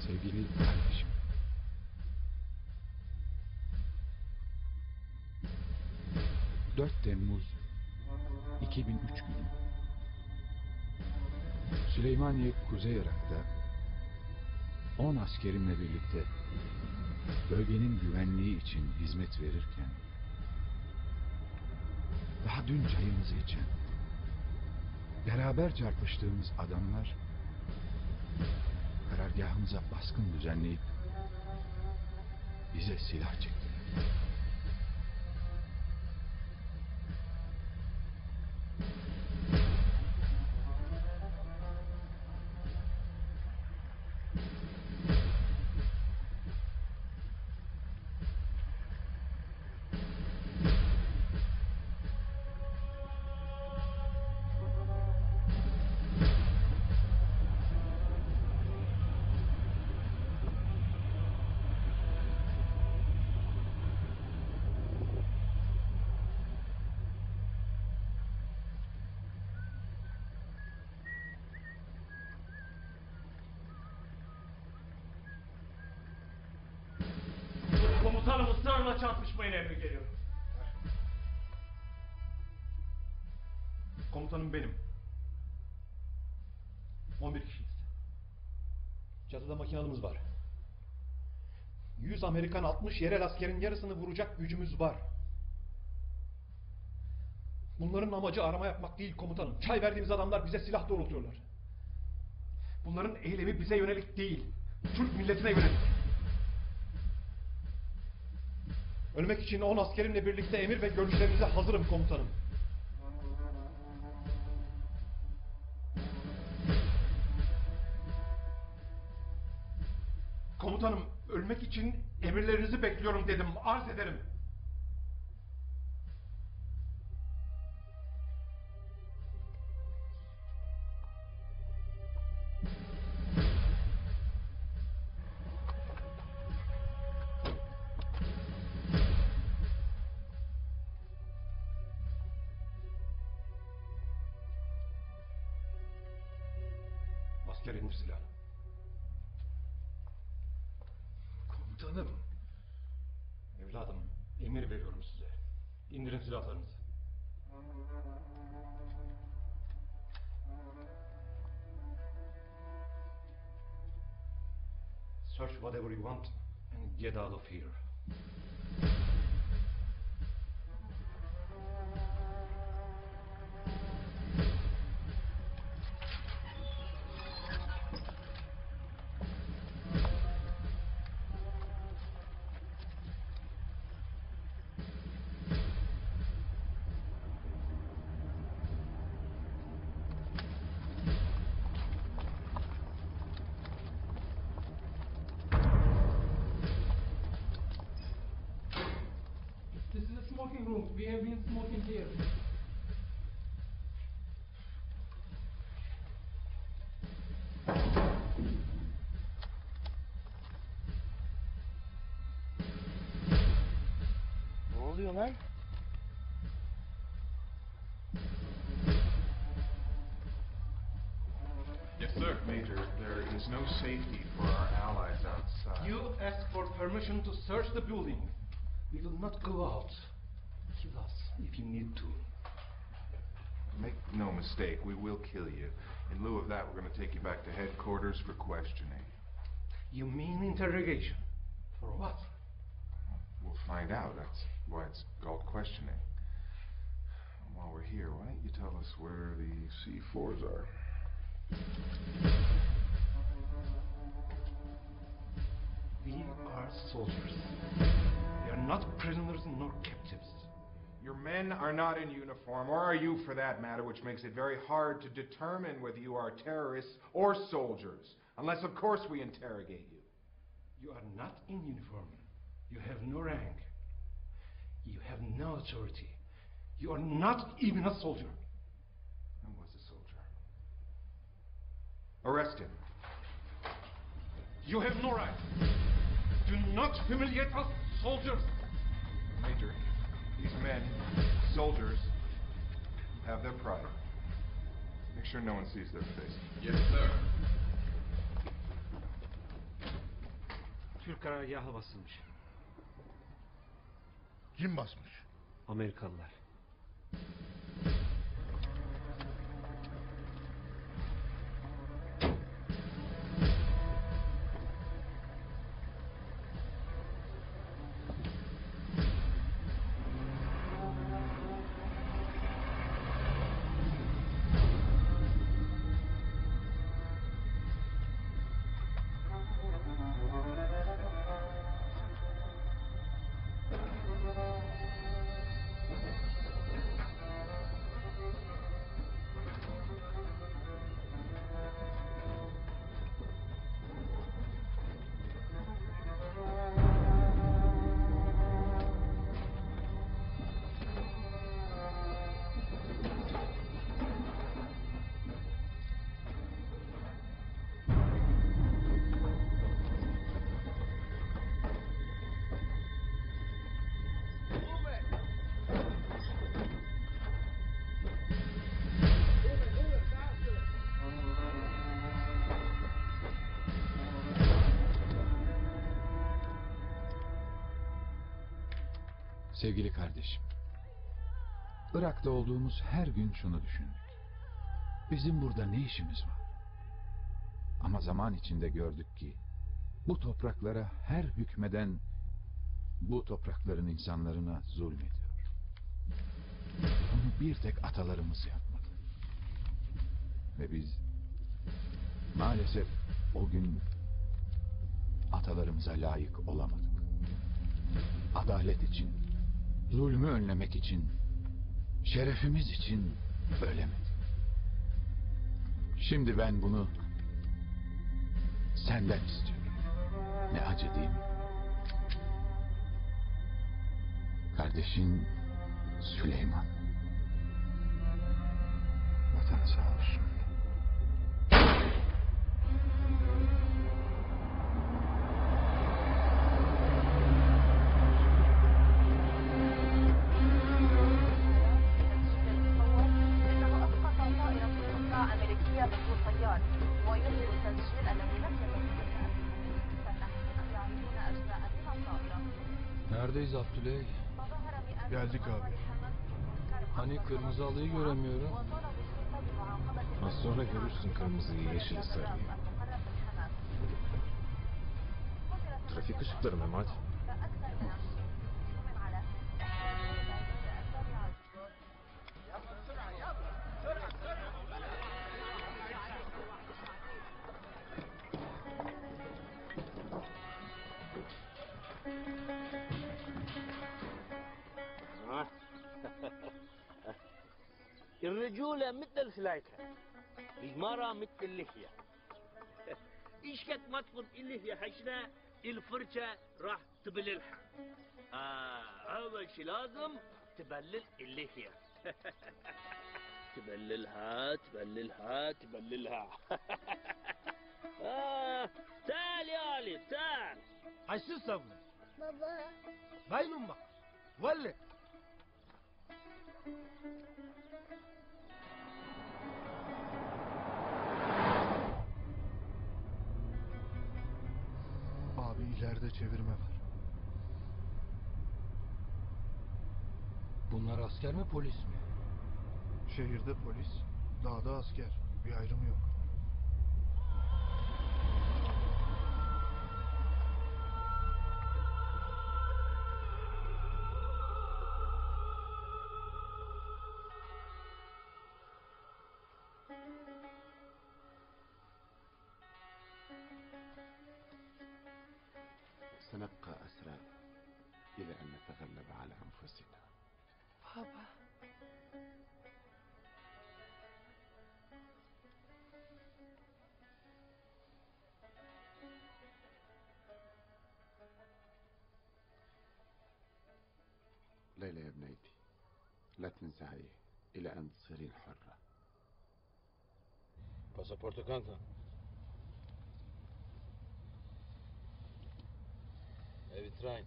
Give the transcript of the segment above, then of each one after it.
Sevgili kardeşim. ...4 Temmuz 2003 günü. Süleymaniye, Kuzey Irak'ta 10 askerimle birlikte bölgenin güvenliği için hizmet verirken daha dün çayımızı içen, beraber çarpıştığımız adamlar karargahımıza baskın düzenleyip bize silah çektiler. Komutanım ısrarla çarpışmayın emri geliyor. Komutanım benim. 11 kişiyiz. Çatıda makinalımız var. 100 Amerikan 60 yerel askerin yarısını vuracak gücümüz var. Bunların amacı arama yapmak değil komutanım. Çay verdiğimiz adamlar bize silah doğrultuyorlar. Bunların eylemi bize yönelik değil, Türk milletine yönelik. Ölmek için 10 askerimle birlikte emir ve görüşlerinize hazırım komutanım. Komutanım, ölmek için emirlerinizi bekliyorum dedim, arz ederim. Asker indir silahını. Komutanım. Evladım, emir veriyorum size. İndirin silahlarınızı. Search whatever you want and get out of here. This is a smoking room. We have been smoking here. Ne oluyor lan? Yes, sir. Major, there is no safety for our allies outside. You asked for permission to search the building. We will not go out. Kill us if you need to. Make no mistake, we will kill you. In lieu of that, we're going to take you back to headquarters for questioning. You mean interrogation? For what? We'll find out. That's why it's called questioning. While we're here, why don't you tell us where the C4s are? We are soldiers. We are not prisoners nor captives. Your men are not in uniform, or are you for that matter, which makes it very hard to determine whether you are terrorists or soldiers. Unless, of course, we interrogate you. You are not in uniform. You have no rank. You have no authority. You are not even a soldier. I was a soldier. Arrest him. You have no right. Do not humiliate us, soldiers. Major, these men, soldiers, have their pride. Make sure no one sees their face. Yes, sir. Türk karargahı basılmış. Kim basmış? Amerikalılar. Sevgili kardeşim, Irak'ta olduğumuz her gün şunu düşündük. Bizim burada ne işimiz var? Ama zaman içinde gördük ki, bu topraklara her hükmeden, bu toprakların insanlarına zulmediyor. Bunu bir tek atalarımız yapmadı. Ve biz, maalesef o gün atalarımıza layık olamadık. Adalet için, zulmü önlemek için, şerefimiz için ölemedik. Şimdi ben bunu senden istiyorum. Ne acı değil mi? Kardeşin Süleyman. Vatanı sağ olsun. Neredeyiz Abdüley? Geldik abi. Hani kırmızı halıyı göremiyorum. Az sonra görürsün kırmızıyı, yeşili, sarıyı. Trafik ışıkları Mehmet. الرجولة مثل الخلايكة، المرأة مثل اللحية. ايش قد ما تفض اللحية حشرة الفرشة راح تبللها. أول شي لازم تبلل اللحية. تبللها تبللها تبللها. تعال يا علي تعال. Açsın sabunu. Baba. Maymun bak. Vallahi. Abi ileride çevirme var. Bunlar asker mi polis mi? Şehirde polis, dağda asker. Bir ayrımı yok. سنبقى أسرى إلى أن نتغلب على أنفسنا. Baba. ليلى يا بنيتي، لا تنزعي إلى أن تصيرين حرة. Pasaportu kanka. Evet Ryan.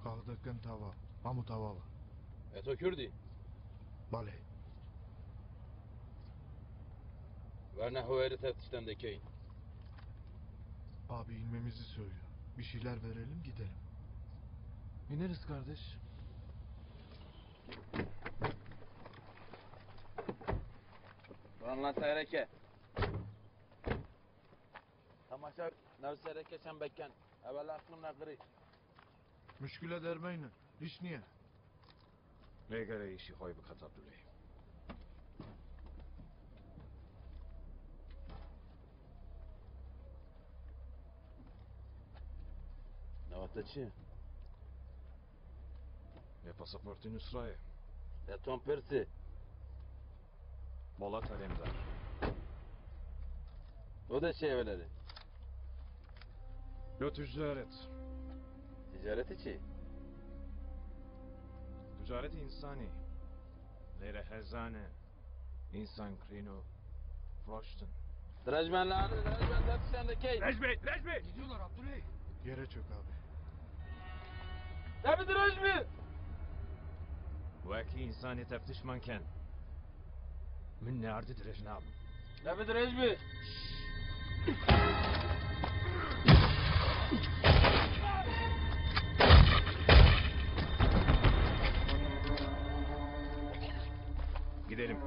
Kağıdıkın tava, mamut hava. Eto Kürdi. Bale. Ve nehveri teftişten dekeyin. Abi inmemizi söylüyor. Bir şeyler verelim gidelim. İneriz kardeş. Ranla seyreke. Tamaşa nev seyreke sen bekken. Evvel aklımla kırı. Müşküle dermeyin. İş niye? Legere işi koy bu kat Abdüley. Ne vataçı? Ne pasaportu Nusra'ya. Ne Tom Persi. Bolat Alemdar. O da şey evleri. Yo ticaret. Ticaret içi. Ticaret insani. Lere hezane. İnsan krino. Froştun. Drajmenler teftişten dekeyin. Recmi! Gidiyorlar Abdüley. Yere çök abi. Tabi Drajmi. Vaki insani teftiş manken. Min ne ardı direjnab. Tabi Drajmi. Gidelim.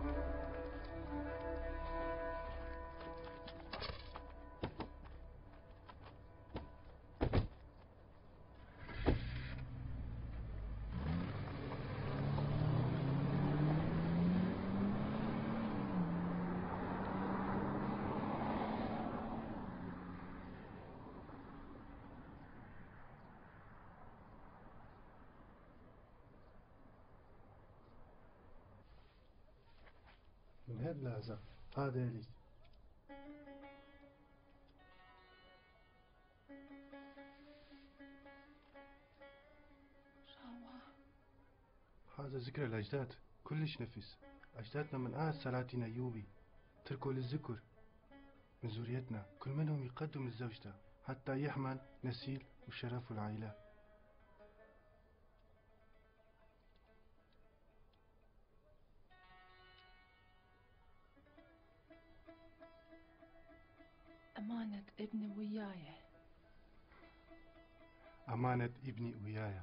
من هاد لازم هذا لي. هذا ذكر الأجداد كلش نفس. أجدادنا من سلاطين أيوبي تركوا للذكر من ذريتنا، كل منهم يقدم لزوجته حتى يحمل نسيل وشرف العائلة. أمانة ابني وياي. أمانة ابني وياي.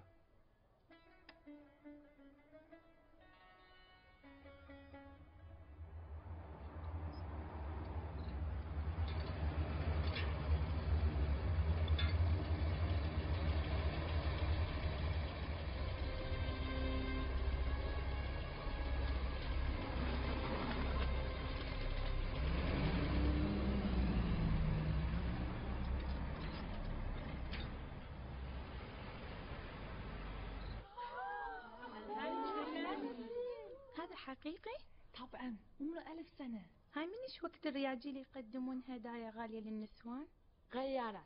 هذا حقيقي؟ طبعا عمره 1000 سنة. هاي منش وقت الرياجيل يقدمون هدايا غالية للنسوان؟ غيارات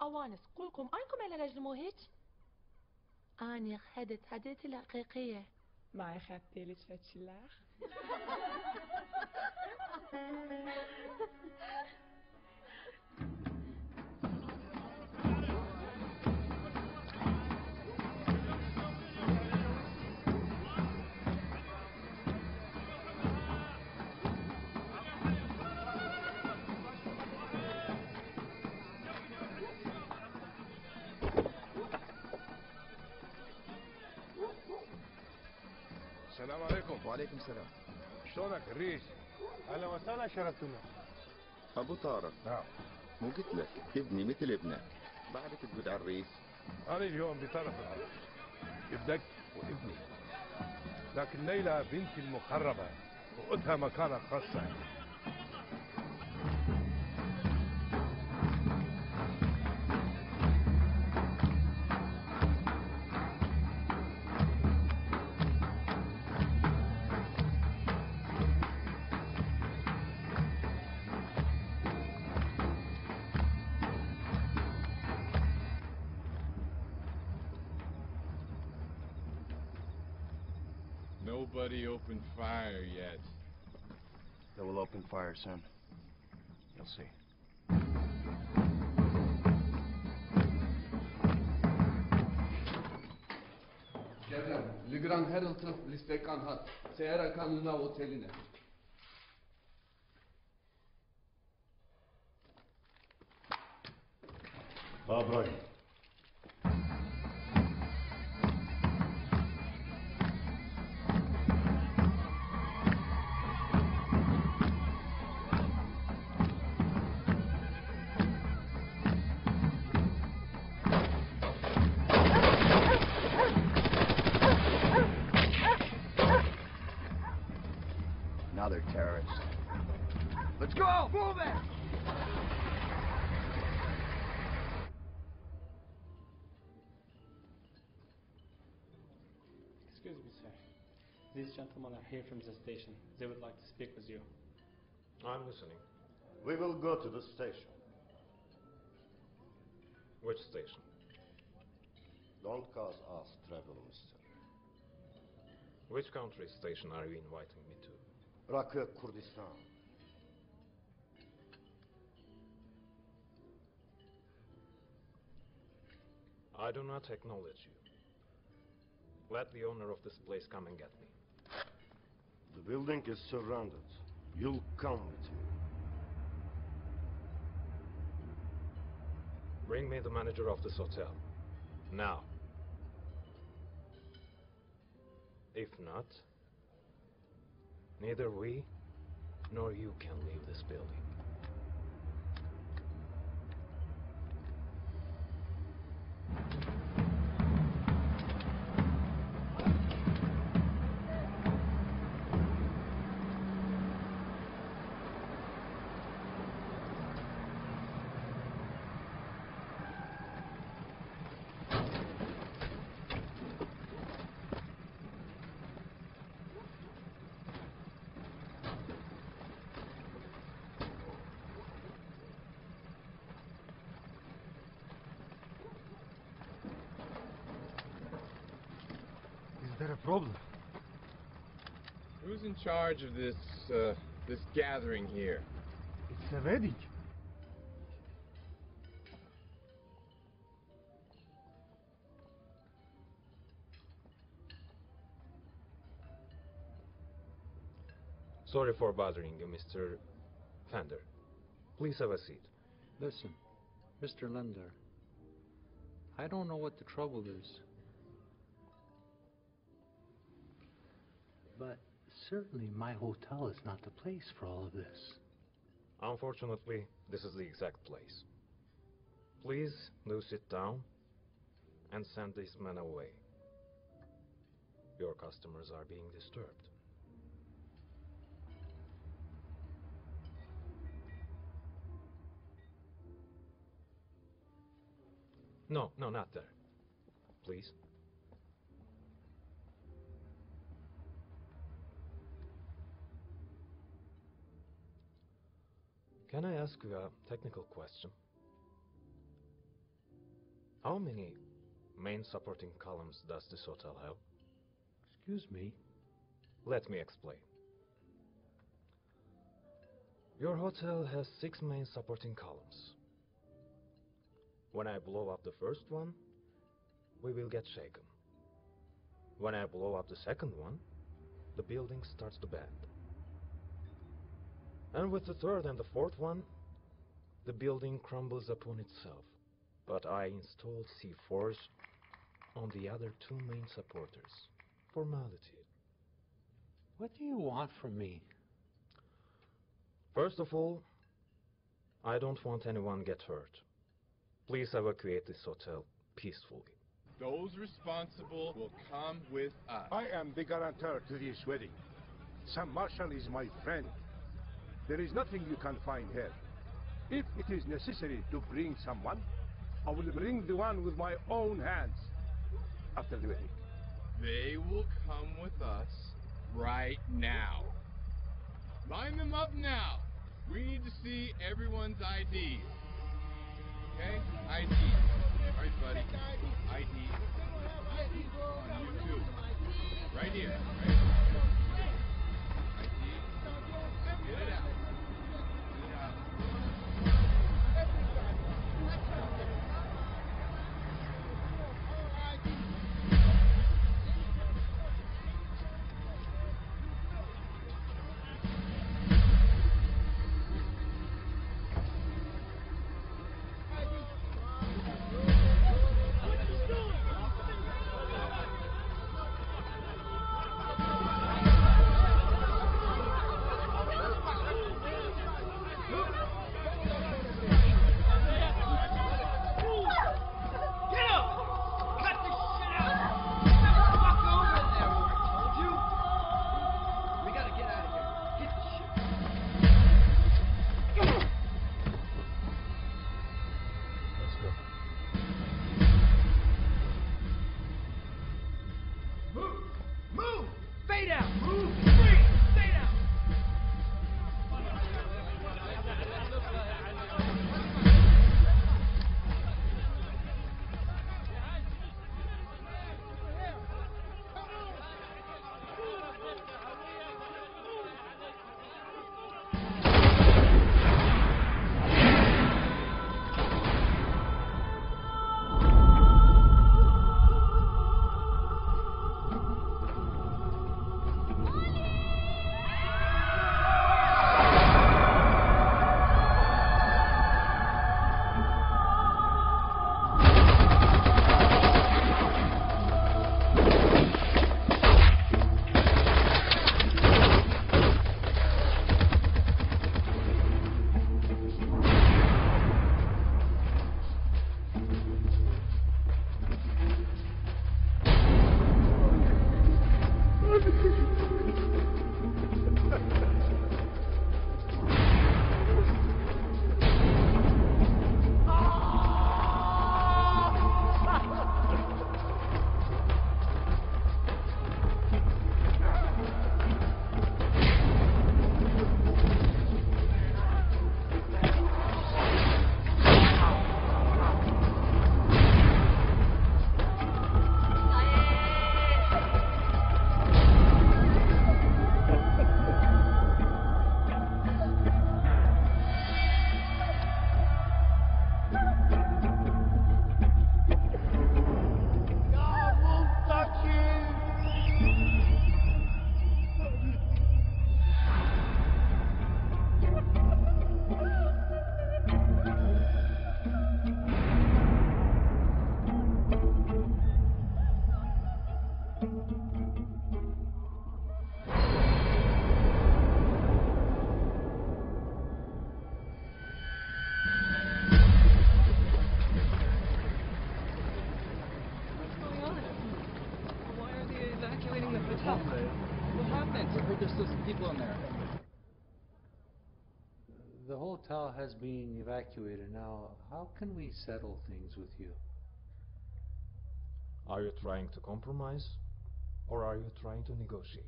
أوانس كلكم أنكم على رجل مو هيك؟ أنا أخذت هديتي الحقيقية. ما أخذتي لك فتشلاخ؟ السلام عليكم. وعليكم السلام. شلونك الريش؟ اهلا وسهلا شرفتونا. ابو طارق. نعم. مو قلت لك ابني مثل ابنك، بعدك تقول عريس. انا اليوم بطرف الارض ابنك وابني، لكن ليلى بنتي المقربة وقتها مكانة خاصة عندي. Nobody opened fire yet. They will open fire soon. You'll see. Devrem, li Grand Herald'ın listekan hat. Seyara kanuna oteline. Bravo. Another terrorist. Let's go! Move it! Excuse me, sir. These gentlemen are here from the station. They would like to speak with you. I'm listening. We will go to the station. Which station? Don't cause us trouble, mister. Which country's station are you inviting me to? Rakı, Kurdistan. I do not acknowledge you. Let the owner of this place come and get me. The building is surrounded. You'll come with me. Bring me the manager of this hotel. Now. If not, neither we nor you can leave this building. Is there a problem? Who's in charge of this gathering here? It's a wedding. Sorry for bothering you, Mr. Fender. Please have a seat. Listen, Mr. Lender, I don't know what the trouble is. But certainly my hotel is not the place for all of this. Unfortunately, this is the exact place. Please do sit down and send these men away. Your customers are being disturbed. No, not there. Please. Can I ask you a technical question? How many main supporting columns does this hotel have? Excuse me? Let me explain. Your hotel has 6 main supporting columns. When I blow up the first one, we will get shaken. When I blow up the second one, the building starts to bend. And with the third and the fourth one, the building crumbles upon itself. But I installed C4s on the other 2 main supporters. Formality. What do you want from me? First of all, I don't want anyone get hurt. Please evacuate this hotel peacefully. Those responsible will come with us. I am the guarantor to this wedding. Sam Marshall is my friend. There is nothing you can find here. If it is necessary to bring someone, I will bring the one with my own hands after the wedding. They will come with us right now. Line them up now. We need to see everyone's IDs. Okay? ID. All right, buddy. ID. You too. Right here. Right here. ID. Get it out. Get it out. The hotel has been evacuated now. How can we settle things with you? Are you trying to compromise, or are you trying to negotiate?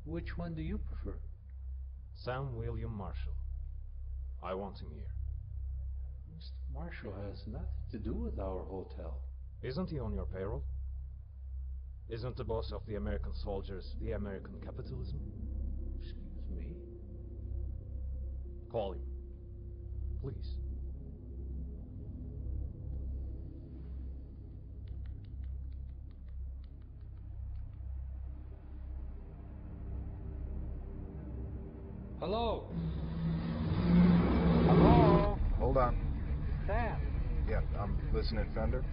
Which one do you prefer? Sam William Marshall. I want him here. Mr. Marshall has nothing to do with our hotel. Isn't he on your payroll? Isn't the boss of the American soldiers the American capitalism? Excuse me? Call him. Please. Hello? Hello? Hold on. Sam? Yeah, I'm listening, Fender.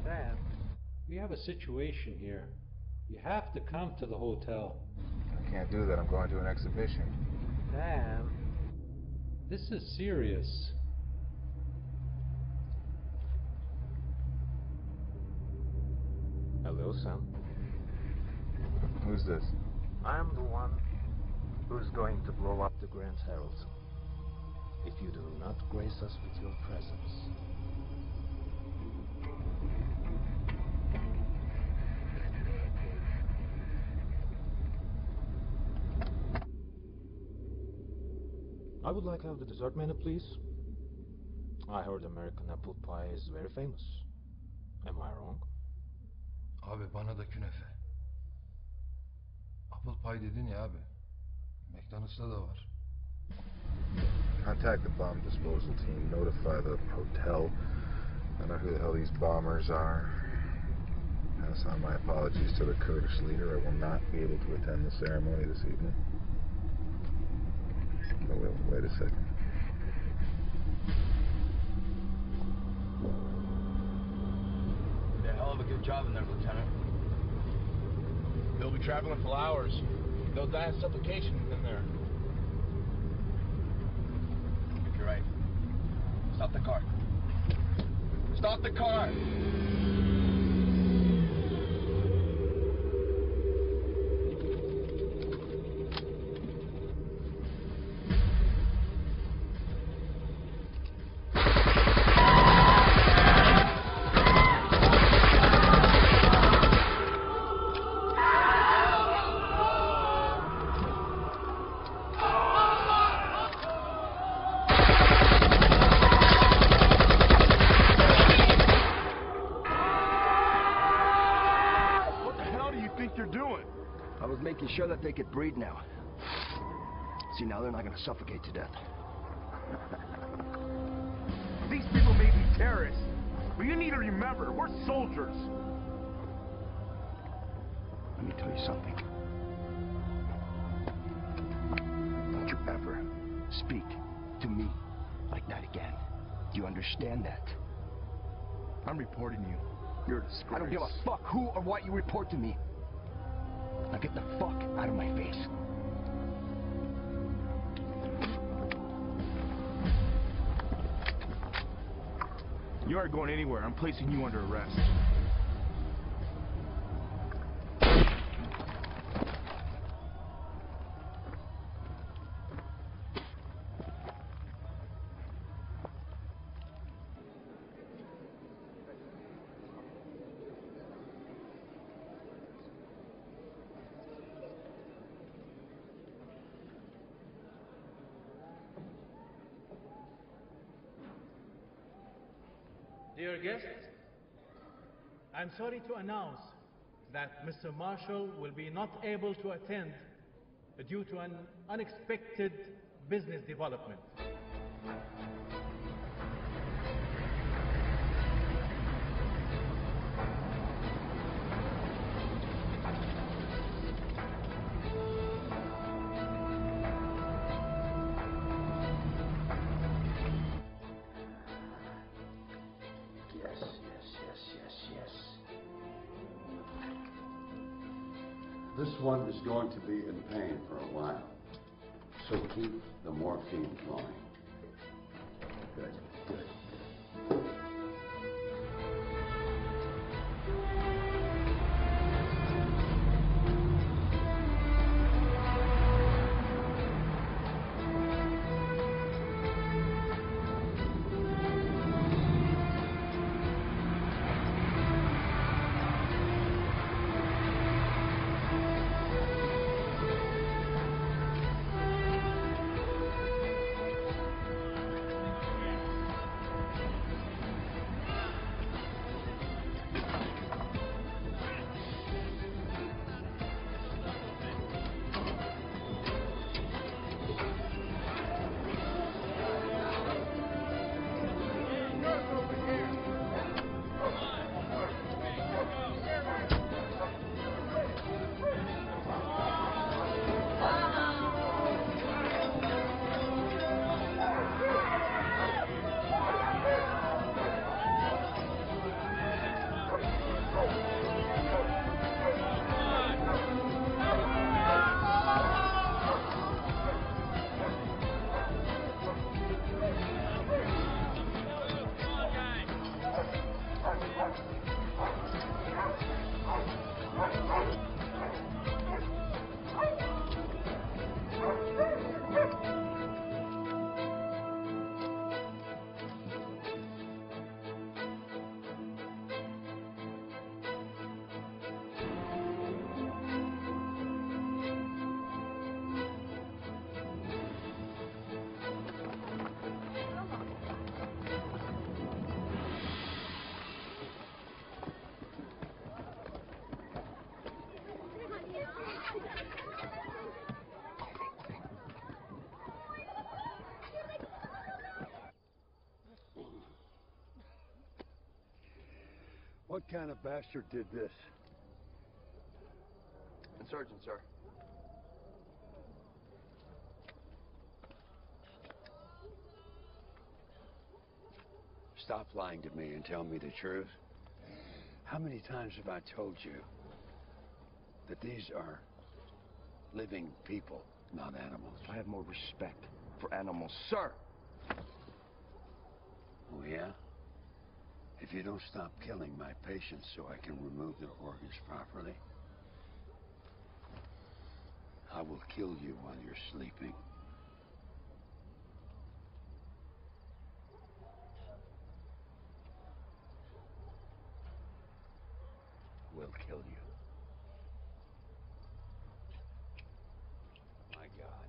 Sam, we have a situation here. You have to come to the hotel. I can't do that. I'm going to an exhibition. Sam, this is serious. Hello, Sam. Who's this? I am the one who's going to blow up the Grand Harrelson if you do not grace us with your presence. I would like to have the dessert menu, please. I heard American apple pie is very famous. Am I wrong? Abi bana da künefe. Apple pie dedin ya abi. McDonald's'ta da var. Contact the bomb disposal team. Notify the hotel. I know who the hell these bombers are. Pass on my apologies to the Kurdish leader. I will not be able to attend the ceremony this evening. Oh, wait a second. You did a hell of a good job in there, Lieutenant. They'll be traveling for hours. They'll die of suffocation in there. If you're right. Stop the car. Stop the car! Sure that they could breathe now. See, now they're not gonna suffocate to death. These people may be terrorists, but you need to remember, we're soldiers. Let me tell you something. Don't you ever speak to me like that again. Do you understand that? I'm reporting you. You're a disgrace. I don't give a fuck who or what you report to me. Now get the fuck out of my face. You aren't going anywhere. I'm placing you under arrest. Dear guests, I'm sorry to announce that Mr. Marshall will be not able to attend due to an unexpected business development. This one is going to be in pain for a while, so keep the morphine flowing. Good, good. What kind of bastard did this? Insurgent, sir. Stop lying to me and tell me the truth. How many times have I told you that these are living people, not animals? I have more respect for animals, sir. Oh, yeah? If you don't stop killing my patients so I can remove their organs properly, I will kill you while you're sleeping. Will kill you. My God.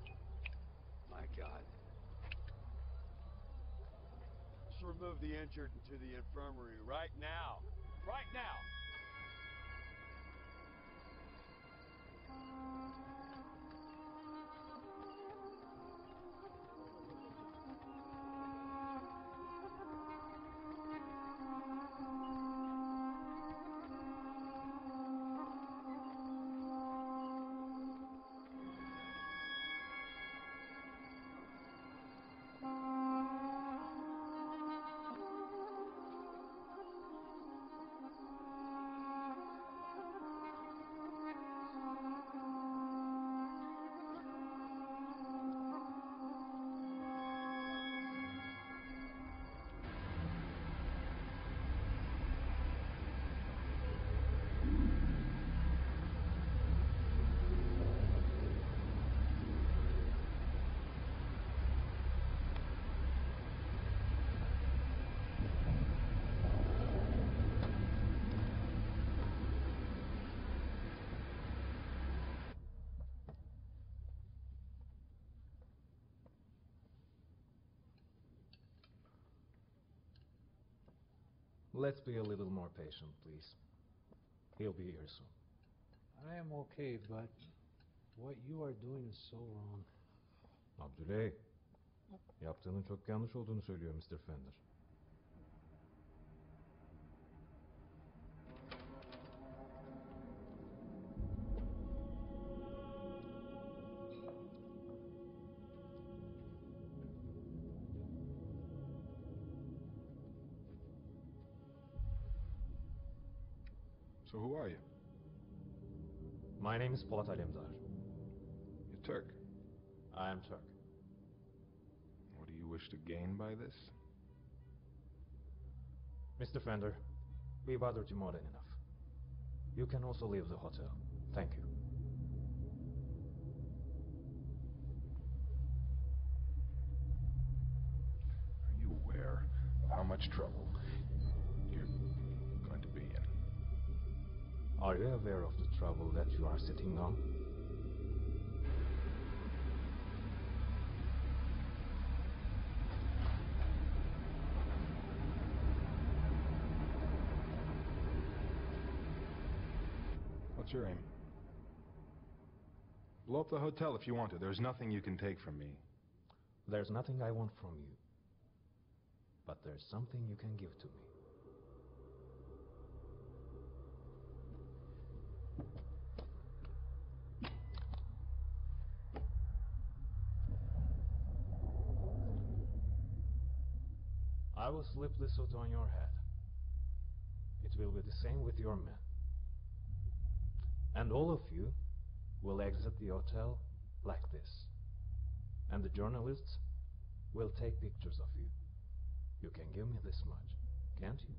My God. Let's remove the injured into the infirmary right now. Right now. Let's be a little more patient, please. He'll be here soon. I am okay, but what you are doing is so wrong. Abdüley, yaptığının çok yanlış olduğunu söylüyor Mr. Fender. So who are you? My name is Polat Alemdar. You're Turk. I am Turk. What do you wish to gain by this? Mr. Fender, we bothered you more than enough. You can also leave the hotel. Thank you. Are you aware of how much trouble you're going to be in? Are you aware of the trouble that you are sitting on? What's your aim? Blow up the hotel if you want to. There's nothing you can take from me. There's nothing I want from you. But there's something you can give to me. I will slip this suit on your head. It will be the same with your men. And all of you will exit the hotel like this. And the journalists will take pictures of you. You can give me this much, can't you?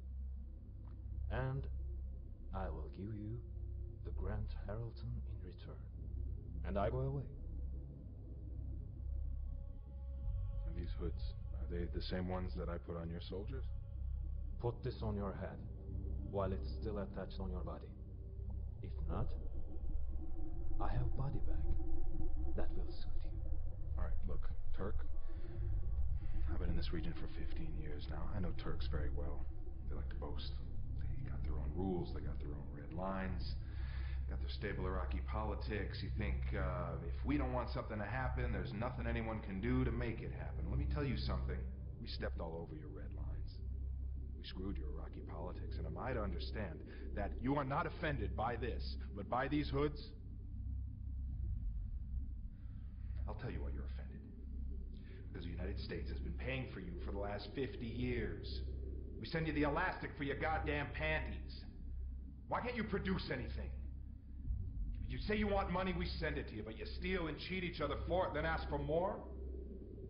And I will give you the Grand Harrelton in return. And I go away. And these hoods, are they the same ones that I put on your soldiers? Put this on your head while it's still attached on your body. If not, I have body bag. That will suit you. All right, look, Turk. I've been in this region for 15 years now. I know Turks very well. They like to boast. They got their own rules. They got their own red lines. Got their stable Iraqi politics. You think if we don't want something to happen, there's nothing anyone can do to make it happen. Let me tell you something. We stepped all over your red lines. We we screwed your Iraqi politics, and am I to understand that you are not offended by this, but by these hoods? I'll tell you why you're offended. Because the United States has been paying for you for the last 50 years. We send you the elastic for your goddamn panties. Why can't you produce anything? You say you want money, we send it to you, but you steal and cheat each other for it, then ask for more?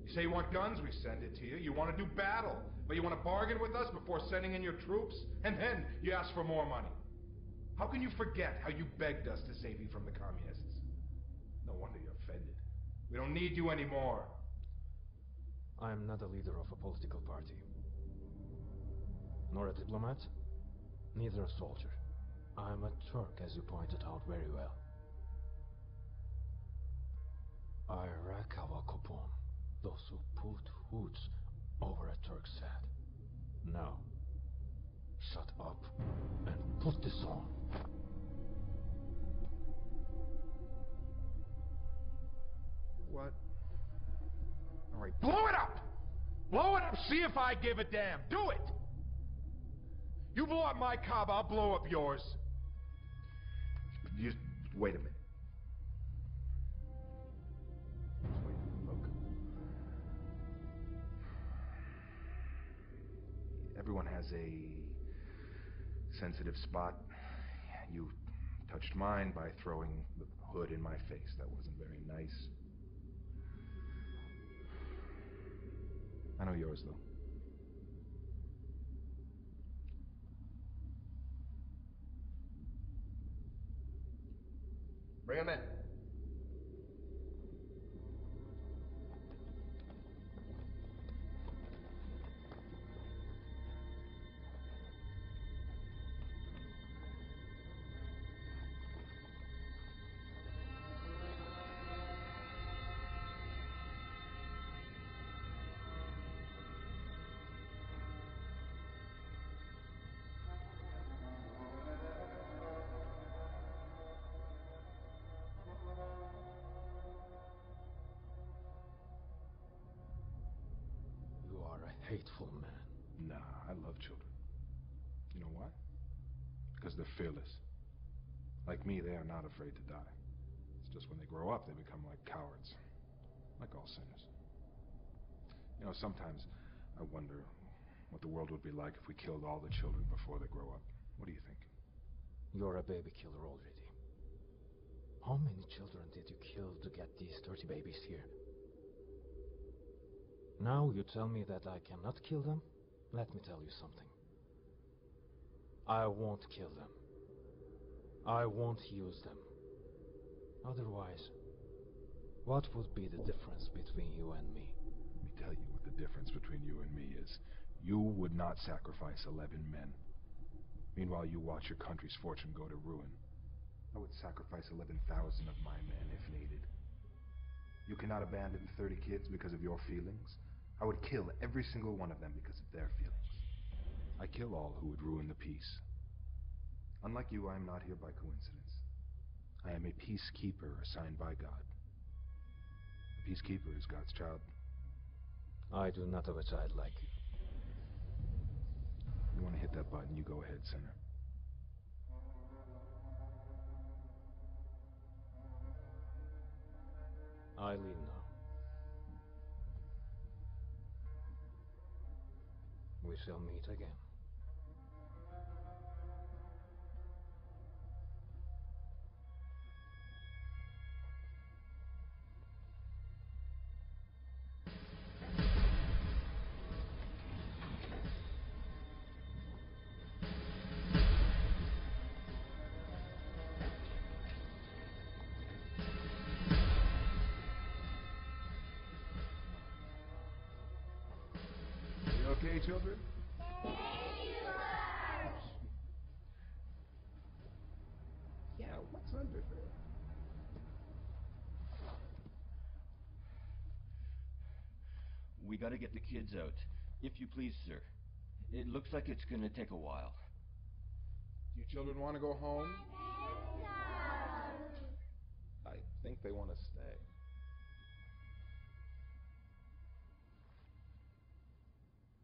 You say you want guns, we send it to you. You want to do battle, but you want to bargain with us before sending in your troops, and then you ask for more money. How can you forget how you begged us to save you from the communists? No wonder you're offended. We don't need you anymore. I am not a leader of a political party, nor a diplomat, neither a soldier. I am a Turk, as you pointed out very well. Iraq Hava Kupon, those who put hoods over a Turk's head. Now, shut up and put this on. What? All right, blow it up! Blow it up, see if I give a damn. Do it! You blow up my Kaaba, I'll blow up yours. Just wait a minute. Wait, look. Everyone has a sensitive spot. You touched mine by throwing the hood in my face. That wasn't very nice. I know yours, though. Bring him in. You are a hateful man. Nah, I love children. You know why? Because they're fearless. Like me, they are not afraid to die. It's just when they grow up, they become like cowards. Like all sinners. You know, sometimes I wonder what the world would be like if we killed all the children before they grow up. What do you think? You're a baby killer already. How many children did you kill to get these 30 babies here? Now you tell me that I cannot kill them? Let me tell you something. I won't kill them. I won't use them. Otherwise, what would be the difference between you and me? Let me tell you what the difference between you and me is. You would not sacrifice 11 men. Meanwhile, you watch your country's fortune go to ruin. I would sacrifice 11,000 of my men if needed. You cannot abandon 30 kids because of your feelings. I would kill every single one of them because of their feelings. I kill all who would ruin the peace. Unlike you, I am not here by coincidence. I am a peacekeeper assigned by God. A peacekeeper is God's child. I do not have a child like you. You want to hit that button, you go ahead, sinner. I leave now. We shall meet again. You okay, children? Yeah, what's under there? We gotta get the kids out. If you please, sir. It looks like it's gonna take a while. You children want to go home? I think they want to stay.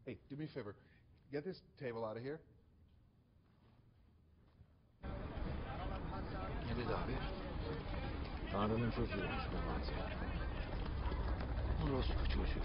Hey, do me a favor. Get this table out of here. Ne dedi abi? Tanrı'nın çocuğuymuş Memati. Orospu çocuğu.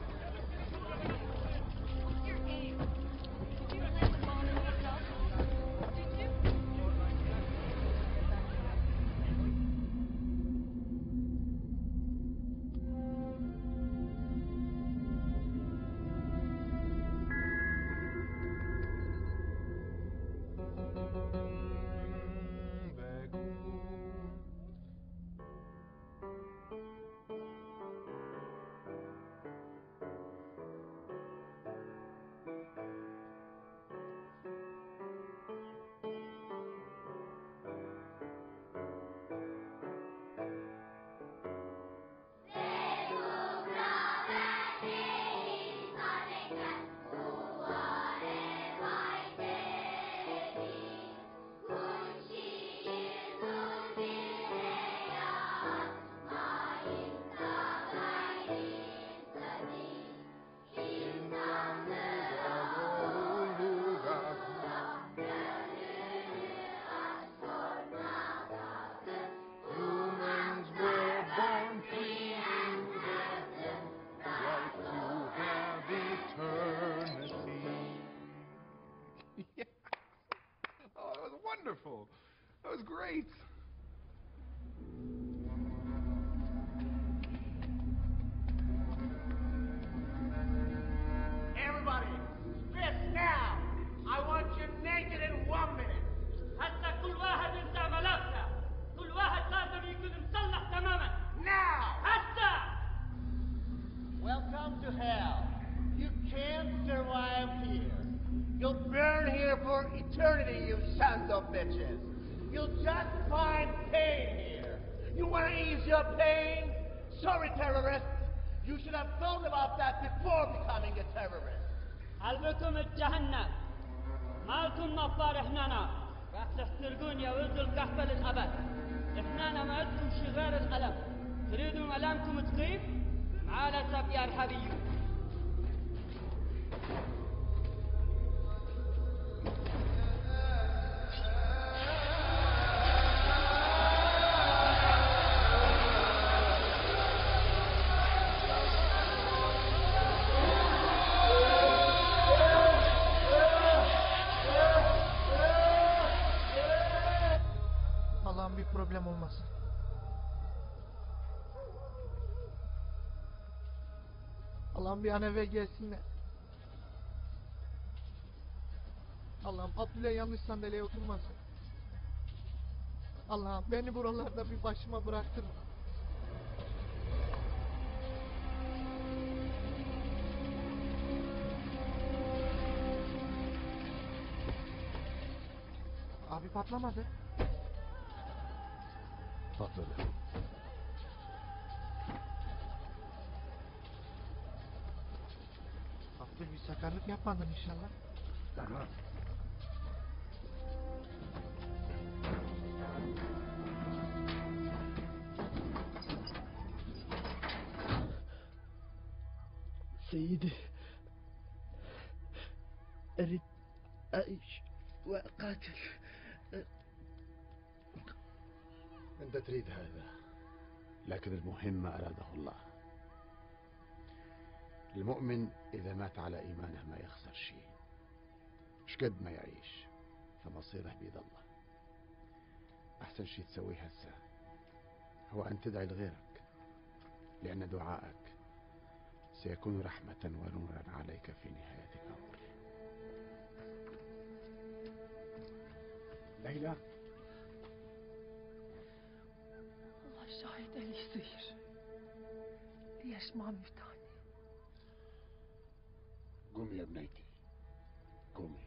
Wonderful. That was great. Everybody, strip now. I want you naked in 1 minute. حتى كل واحد انت غلبته. كل واحد لازم يكون مصلح تماما. Now. حتى. Welcome to hell. You can't survive here. You'll burn here for eternity, you sons of bitches. You'll just find pain here. You want to ease your pain? Sorry, terrorists. You should have thought about that before becoming a terrorist. قلبكم الجهنم. مالكم نفار هنا. راح تحترقون يا ولد القحبة للأبد. إحنا ما عندكم شي غير الألم. تريدون ألمكم تخيف؟ مع الأسف يا إرهابيون. Allah'ım bir problem olmasın. Allah'ım bir an eve gelsinler. Allah'ım Abdülay yanlış sandalyeye oturmasın. Allah'ım beni buralarda bir başıma bıraktırma. Abi patlamadı. Patladı. Abdül bir sakarlık yapmadın inşallah. Tamam. سيدي أريد أعيش وأقاتل. أنت تريد هذا، لكن المهم ما أراده الله. المؤمن إذا مات على إيمانه ما يخسر شيء، مش قد ما يعيش فمصيره بيد الله. أحسن شيء تسويه هسه هو أن تدعي لغيرك، لأن دعائك سيكون رحمة ونورا عليك في نهاية الأمر. ليلى، الله شاهد اللي يصير. ليش ما مفتاني؟ قومي يا بنيتي، قومي.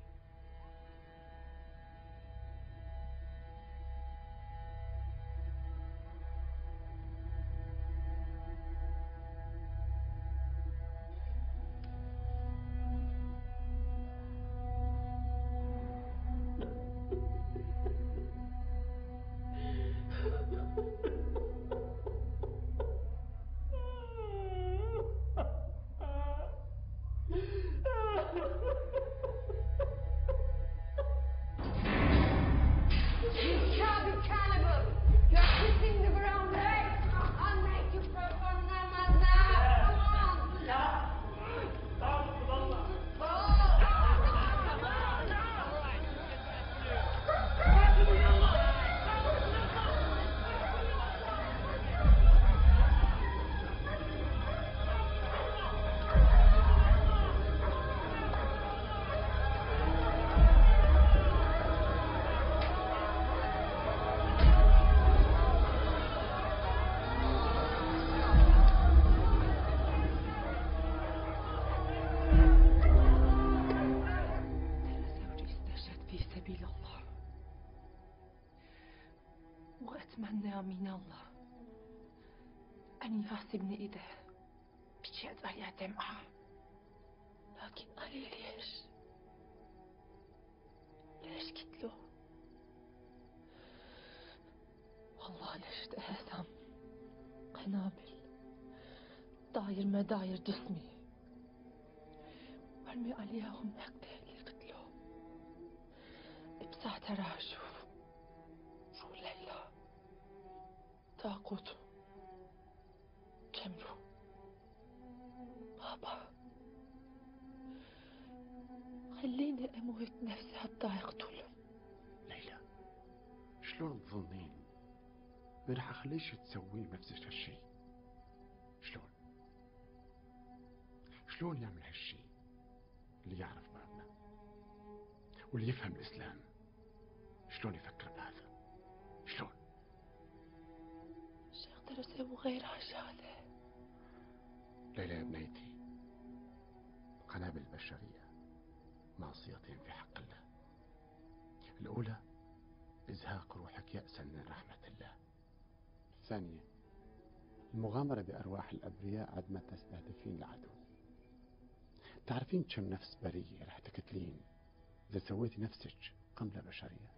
أنا من الله أني يحسبني إذا بجد عليها دمعة لكن علي ليش قلت له والله ليش تهزم قنابل داير ما داير جسمي وارمي عليهم هكذا اللي قتلوه بساعتها راح اشوف شو ليلى طاقوت جمرو بابا خليني اموت نفسي حتى يقتلهم. ليلى شلون تظنين ما راح اخليش تسوين نفس هالشيء؟ شلون يعمل هالشيء اللي يعرف بابنا واللي يفهم الإسلام؟ شلون يفكر بهذا؟ شلون؟ مش أقدر أسوي غير هالشغلة. ليلى يا بنيتي، قنابل البشرية معصيتين في حق الله. الأولى إزهاق روحك يأسا من رحمة الله. الثانية المغامرة بأرواح الأبرياء عندما تستهدفين العدو. تعرفين كم نفس برية رح تقتلين إذا سويتي نفسك قنبلة بشرية؟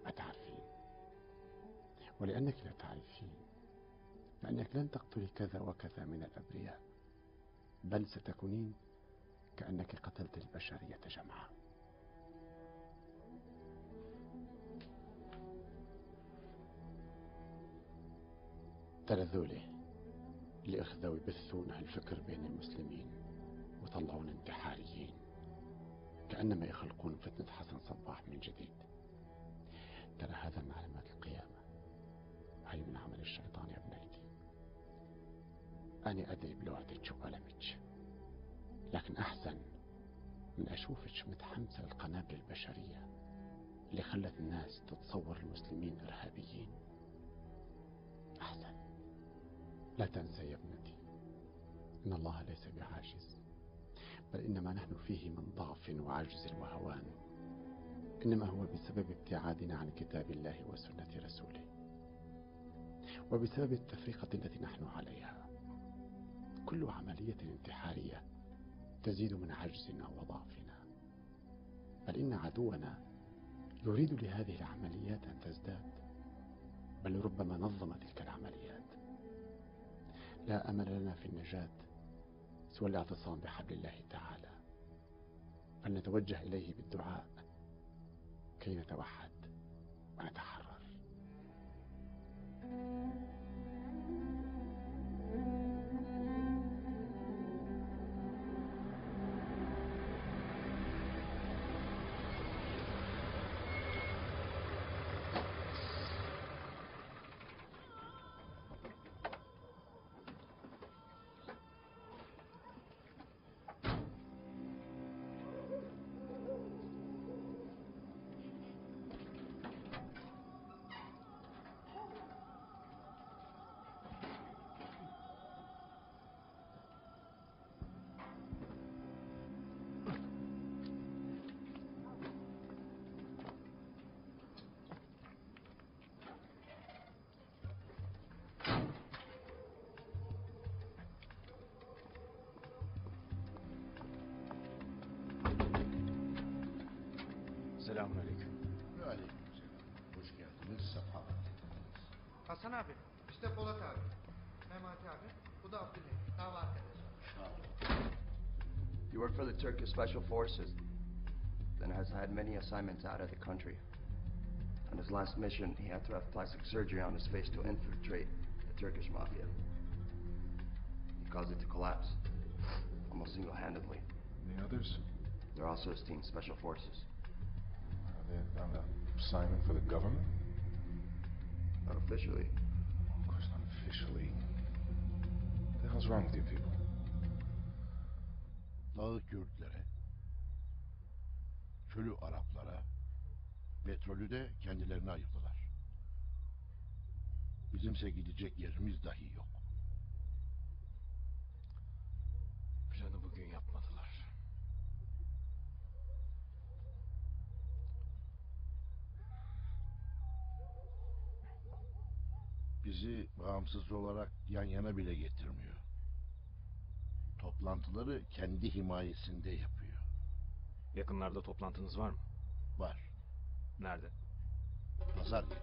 ما تعرفين. ولأنك لا تعرفين فإنك لن تقتلي كذا وكذا من الأبرياء، بل ستكونين كأنك قتلت البشرية جمعاء. ترى ذولي اللي أخذوا يبثون هالفكر بين المسلمين وطلعون انتحاريين كأنما يخلقون فتنة حسن صباح من جديد. ترى هذا من علامات القيامة، هاي من عمل الشيطان يا بنيتي. أنا أدري بلوعتك وألمك، لكن أحسن من أشوفك متحمسة للقنابل البشرية اللي خلت الناس تتصور المسلمين إرهابيين. أحسن. لا تنسى يا ابنتي إن الله ليس بعاجز، بل إنما نحن فيه من ضعف وعجز وهوان، إنما هو بسبب ابتعادنا عن كتاب الله وسنة رسوله، وبسبب التفرقة التي نحن عليها. كل عملية انتحارية تزيد من عجزنا وضعفنا، بل إن عدونا يريد لهذه العمليات أن تزداد، بل ربما نظم تلك العمليات. لا أمل لنا في النجاة سوى الاعتصام بحبل الله تعالى، فلنتوجه إليه بالدعاء كي نتوحد ونتحرر. Selamun aleyküm. Ve aleykümselam. Hoş geldiniz, sefa geldiniz. Hasan abi, işte Polat abi. Memati abi, bu da Abdülhamid. Dava arkadaşı. You work for the Turkish Special Forces, then has had many assignments out of the country. On his last mission, he had to have plastic surgery on his face to infiltrate the Turkish mafia. He caused it to collapse, almost single-handedly. The others? They're also his team, Special Forces. Are they on an assignment for the government? Not officially. Of course not officially. What the hell's wrong with you people? Dağı Kürtlere, çölü Araplara, petrolü de kendilerine ayırdılar. Bizimse gidecek yerimiz dahi yok. Planı bugün yapmadılar. bizi bağımsız olarak yan yana bile getirmiyor. Toplantıları kendi himayesinde yapıyor. Yakınlarda toplantınız var mı? Var. Nerede? Pazar günü.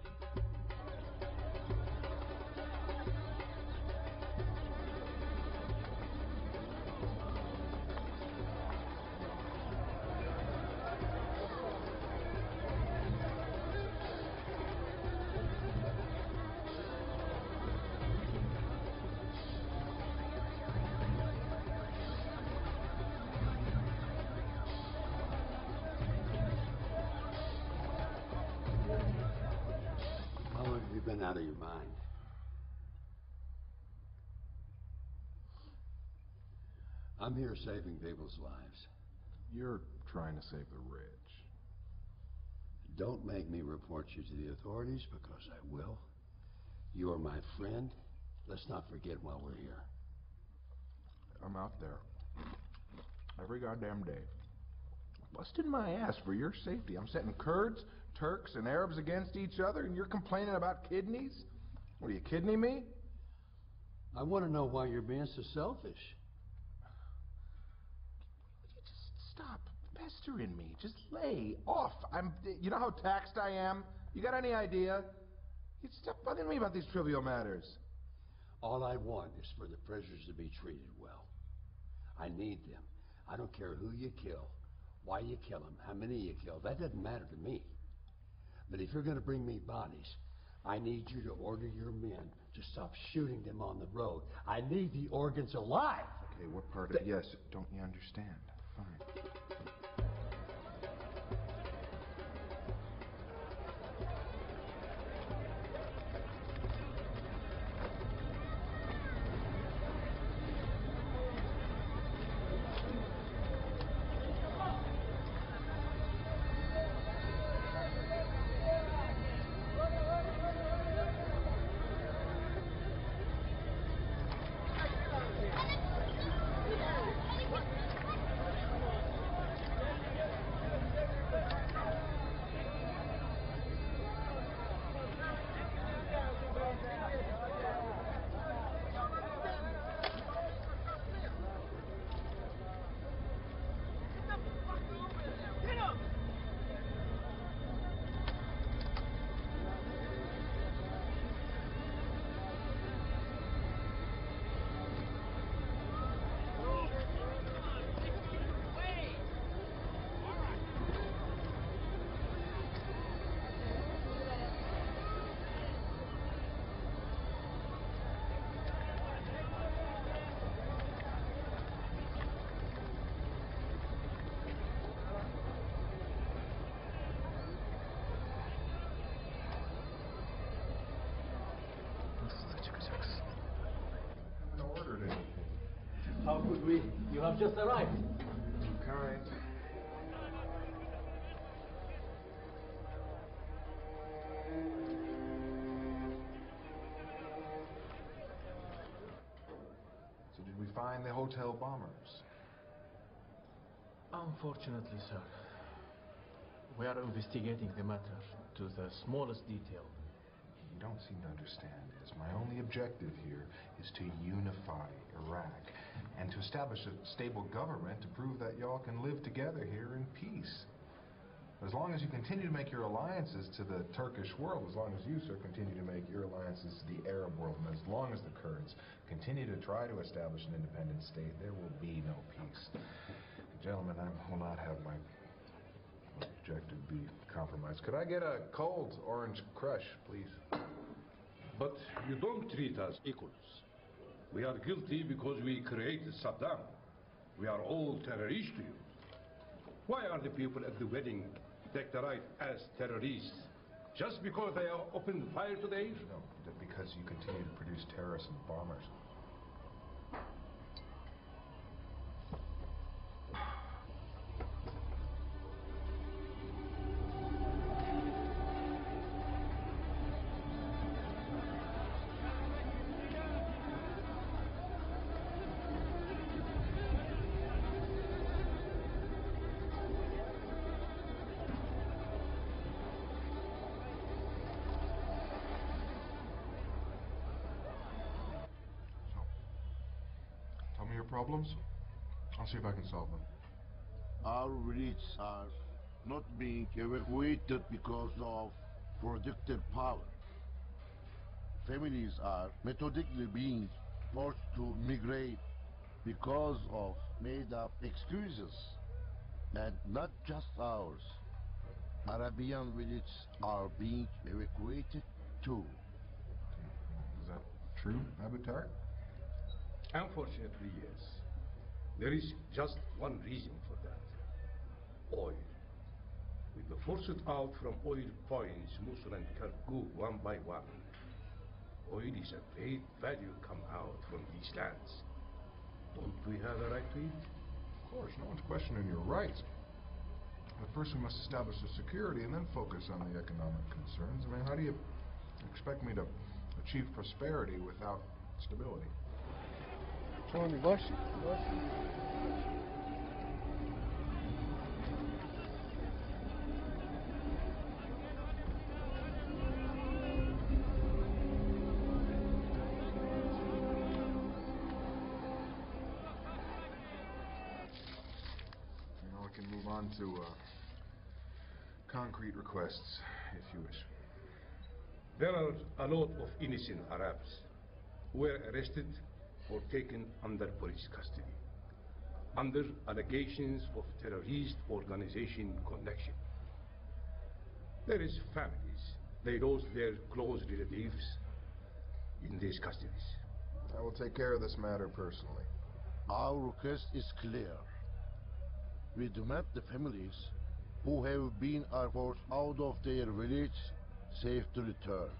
How long have you been out of your mind? I'm here saving people's lives. You're trying to save the rich. Don't make me report you to the authorities, because I will. You are my friend. Let's not forget while we're here. I'm out there every goddamn day, busting my ass for your safety. I'm setting Kurds, Turks, and Arabs against each other, and you're complaining about kidneys? What, are you kidding me? I want to know why you're being so selfish. Just stop pestering me. Just lay off. You know how taxed I am? You got any idea? You stop bothering me about these trivial matters. All I want is for the prisoners to be treated well. I need them. I don't care who you kill, why you kill them, how many you kill. That doesn't matter to me. But if you're going to bring me bodies, I need you to order your men to stop shooting them on the road. I need the organs alive. Okay, what part of yes don't you understand? Fine. How could we? You have just arrived. Too kind. So did we find the hotel bombers? Unfortunately, sir, we are investigating the matter to the smallest detail. You don't seem to understand this. My only objective here is to unify Iraq and to establish a stable government to prove that y'all can live together here in peace. As long as you continue to make your alliances to the Turkish world, as long as you, sir, continue to make your alliances to the Arab world, and as long as the Kurds continue to try to establish an independent state, there will be no peace. Gentlemen, I will not have my objective be compromised. Could I get a cold orange crush, please? But you don't treat us equals. We are guilty because we created Saddam. We are all terrorists to you. Why are the people at the wedding declared as terrorists? Just because they are opened fire today? No, because you continue to produce terrorists and bombers. problems, I'll see if I can solve them. Our villages are not being evacuated because of projectile power. Families are methodically being forced to migrate because of made-up excuses. And not just ours. Arabian villages are being evacuated too. Is that true, Abutar? Unfortunately, yes. There is just one reason for that. Oil. We were forced out from oil points, Mosul and Kirkuk, one by one. Oil is a great value come out from these lands. Don't we have a right to it? Of course, no one's questioning your rights. But first we must establish the security and then focus on the economic concerns. I mean, how do you expect me to achieve prosperity without stability? Tony, boş. Now we can move on to concrete requests, if you wish. There are a lot of innocent Arabs who were arrested or taken under police custody, under allegations of terrorist organization connection. There is families. They lost their close relatives in these custodies. I will take care of this matter personally. Our request is clear. We demand the families who have been forced out of their village safe to return.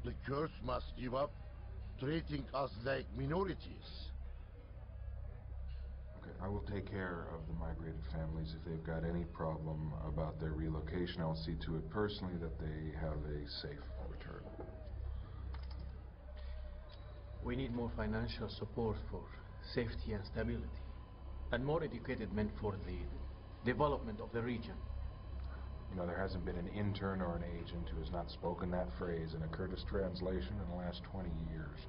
The Kurds must give up treating us like minorities. Okay, I will take care of the migrated families. If they've got any problem about their relocation, I will see to it personally that they have a safe return. We need more financial support for safety and stability, and more educated men for the development of the region. You know, there hasn't been an intern or an agent who has not spoken that phrase in a Kurdish translation in the last 20 years.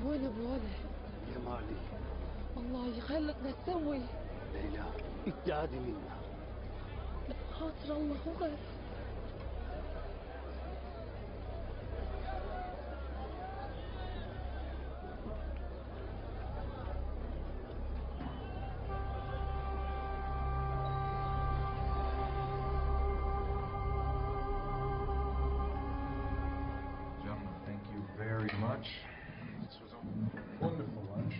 بولا بولا يا مالي الله يخلقنا نسوي ليلى ابتعدي منا لا خاطر الله وغير Gentlemen, thank you very much. This was a wonderful lunch.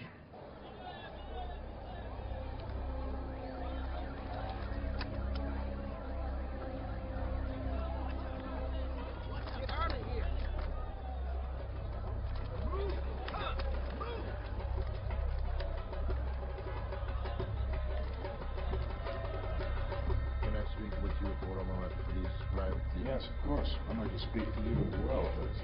Get out of here! Move! Move! Can I speak with you for a moment, please, privately? Yes, of course. I'd like to speak to you as well, please.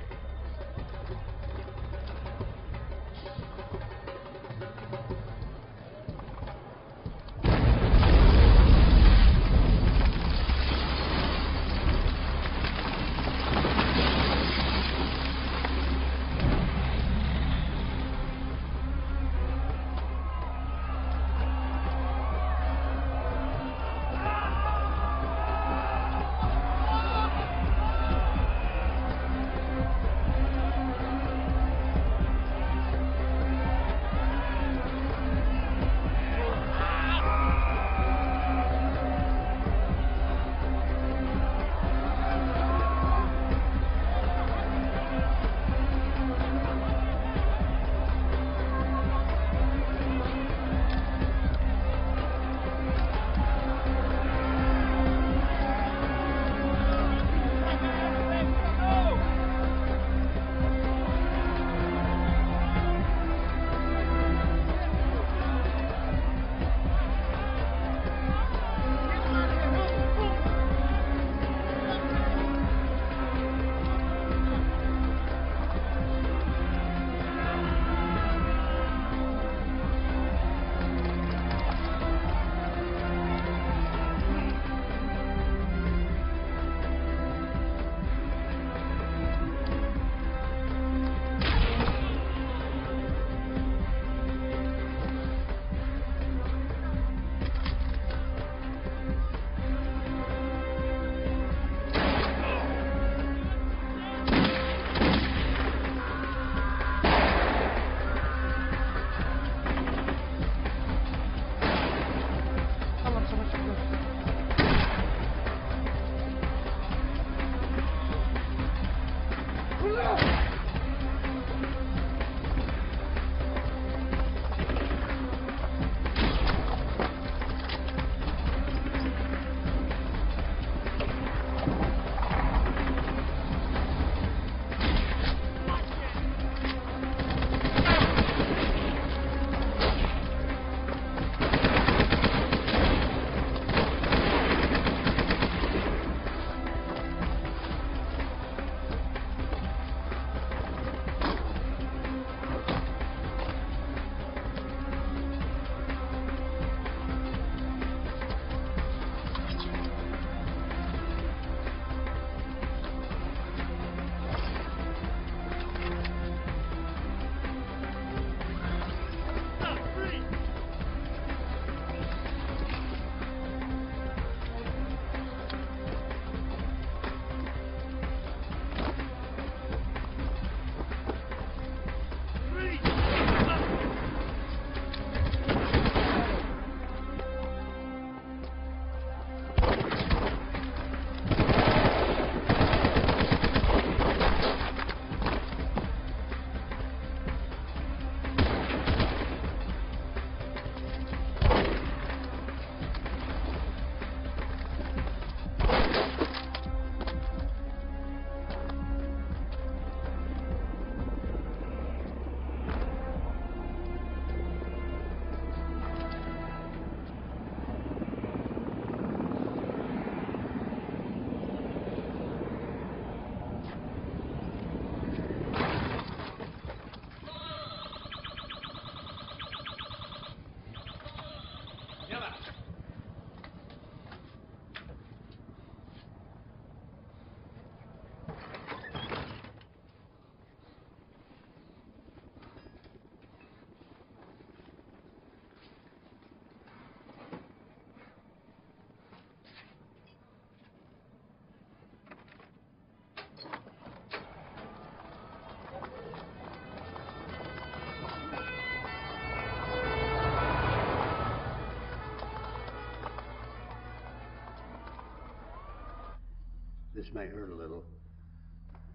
This may hurt a little.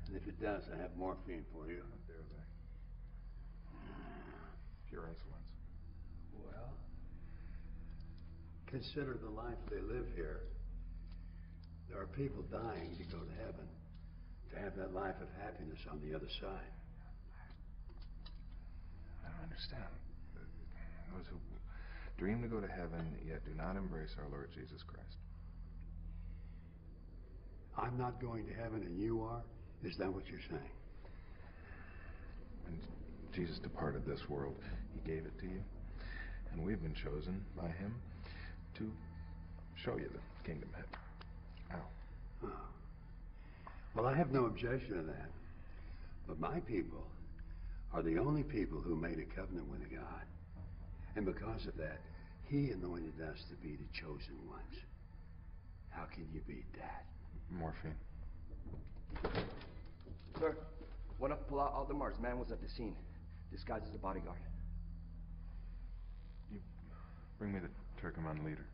And if it does, I have morphine for you. How dare they? Pure insolence. Well, consider the life they live here. There are people dying to go to heaven, to have that life of happiness on the other side. I don't understand. Those who dream to go to heaven, yet do not embrace our Lord Jesus Christ. I'm not going to heaven and you are? Is that what you're saying? When Jesus departed this world, he gave it to you. And we've been chosen by him to show you the kingdom of heaven. How? Oh. Well, I have no objection to that. But my people are the only people who made a covenant with God. And because of that, he anointed us to be the chosen ones. How can you beat that? Morphine. Sir, one of Pala Aldemar's men was at the scene, disguised as a bodyguard. You bring me the Turkoman leader.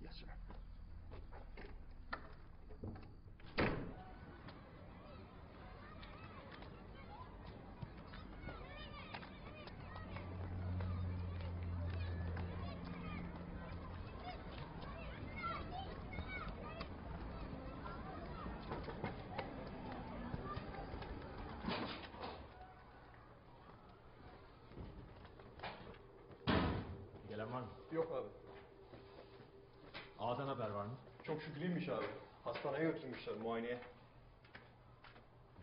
Yes, sir. Gelen var mı? Yok abi. Ağadan haber var mı? Çok şükrüymüş abi. Hastaneye götürmüşler muayeneye.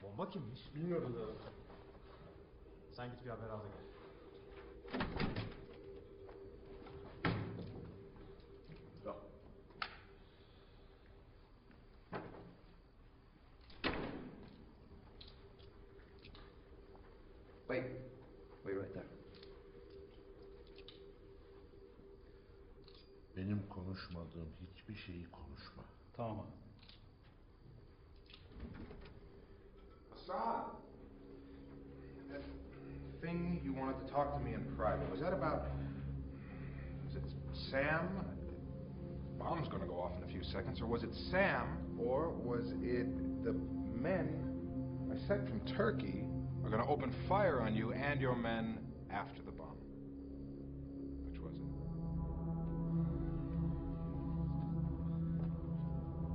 Bomba kimmiş? Bilmiyoruz abi. Sen git bir haber al da gel. Wait. Wait right there. Benim konuşmadığım hiçbir şeyi konuşma. Tamam abi. Assad! That thing you wanted to talk to me in private, was that about... Was it Sam? Bomb's gonna go off in a few seconds. Or was it Sam? Or was it the men I sent from Turkey are gonna open fire on you and your men after the bomb? Which was it?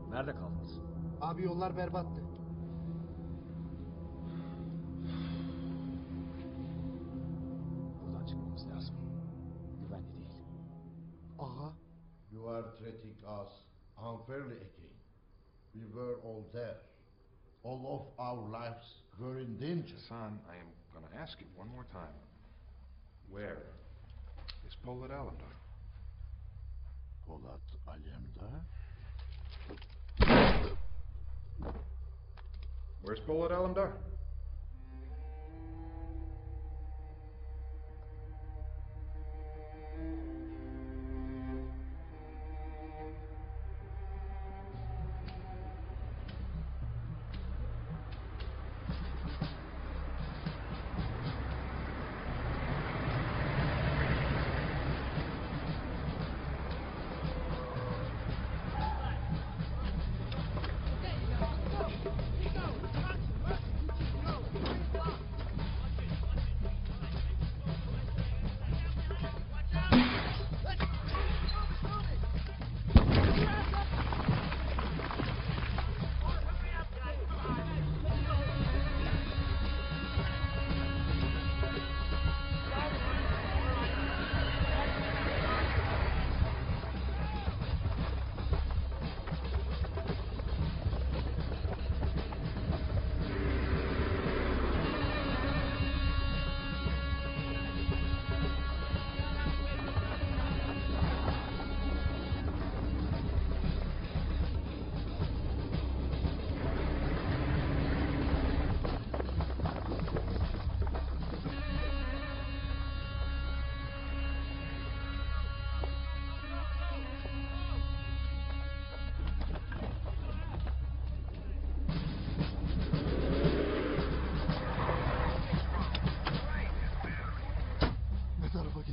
Nerede kaldınız? Abi yollar berbattı. Buradan çıkmamız lazım. Güvenli değil. Aha. You are treating us unfairly again. We were all there. All of our lives were in danger. Son, I am gonna ask you one more time. Where is Polat Alemdar? Polat Alemdar? Where's Polat Alemdar?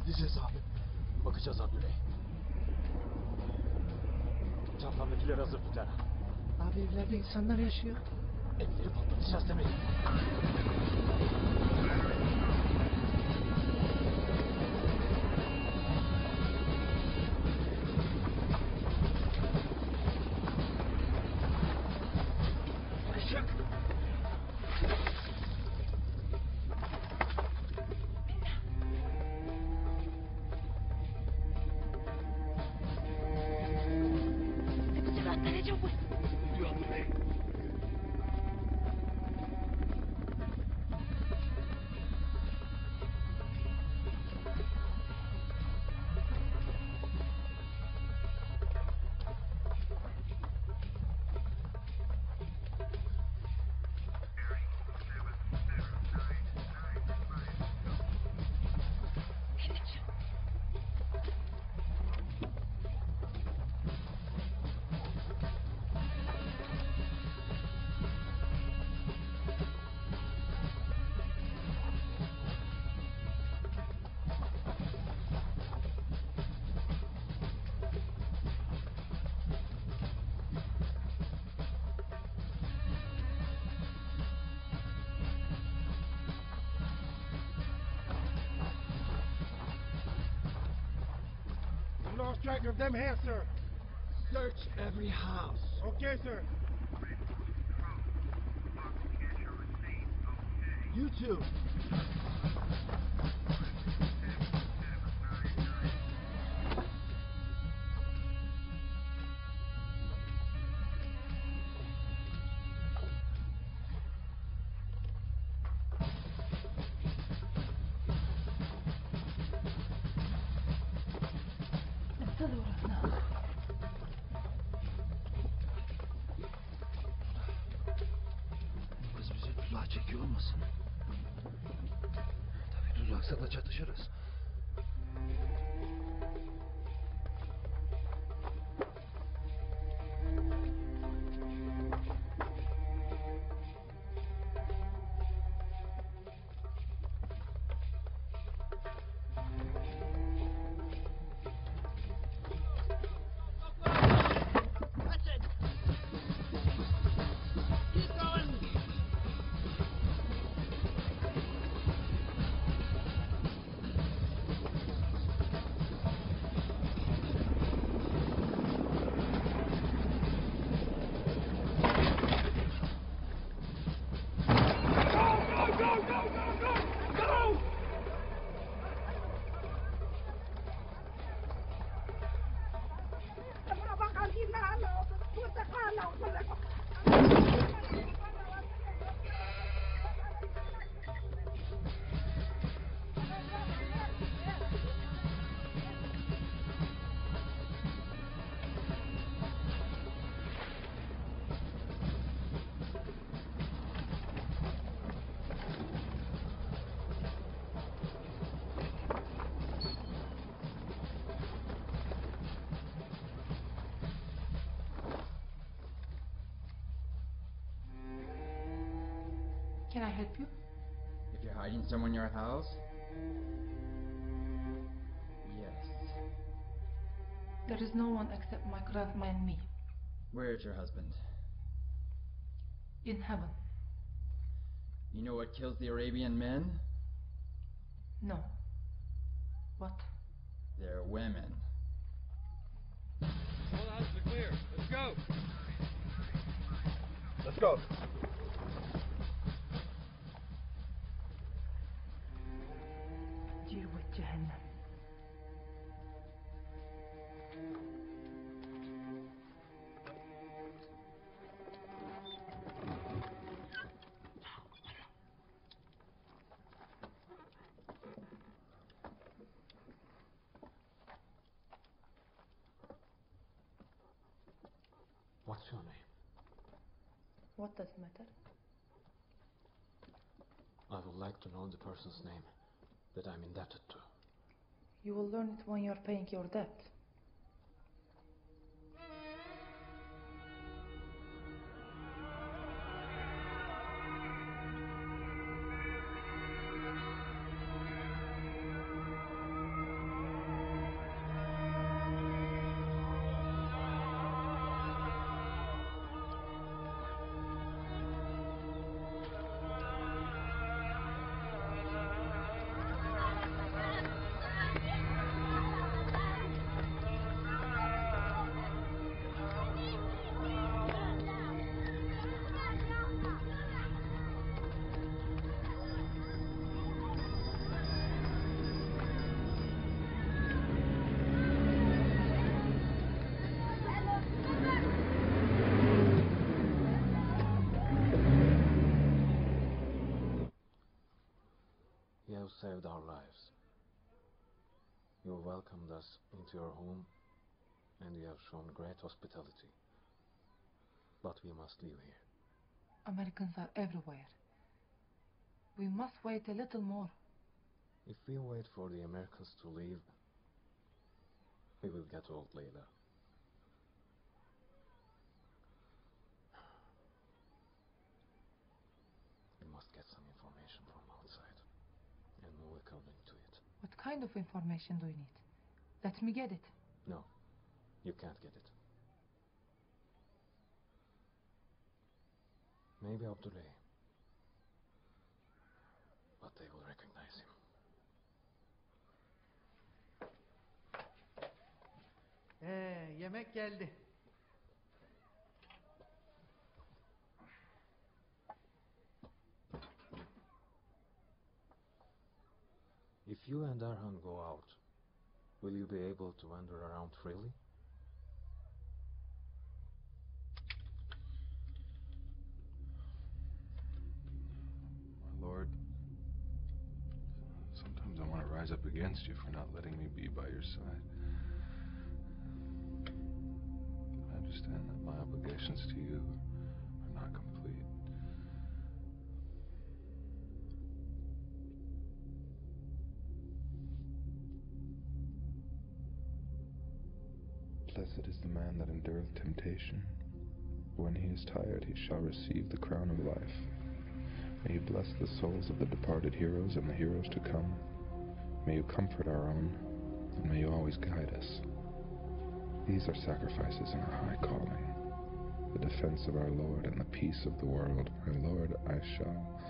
Gideceğiz abi. Bakacağız Abdüley. Çantamdakileri hazır tut Eren. Abi evlerde insanlar yaşıyor. Evleri patlatacağız demek. We lost track of them here, sir. Search every house. Okay, sir. You too. Kız bizi tuzağa çekiyor olmasın? Tabii tuzaksa da çatışırız. Can I help you? If you're hiding someone in your house? Yes. There is no one except my grandma and me. Where is your husband? In heaven. You know what kills the Arabian men? No. What? They're women. All the houses are clear. Let's go. Let's go. Deal with Jahannam. What's your name? What does matter? I would like to know the person's name that I'm indebted to. You will learn it when you're paying your debt. saved our lives. You welcomed us into your home, and you have shown great hospitality. But we must leave here. Americans are everywhere. We must wait a little more. If we wait for the Americans to leave, we will get old later. We must get some information from outside and move according to it. What kind of information do you need? Let me get it. No, you can't get it. Maybe Abdullah, but they will recognize him. Yemek geldi. If you and Arhan go out, will you be able to wander around freely? My lord, sometimes I want to rise up against you for not letting me be by your side. I understand that my obligations to you are not complete. Blessed is the man that endureth temptation. When he is tired, he shall receive the crown of life. May you bless the souls of the departed heroes and the heroes to come. May you comfort our own, and may you always guide us. These are sacrifices in our high calling, the defense of our Lord and the peace of the world. My Lord, I shall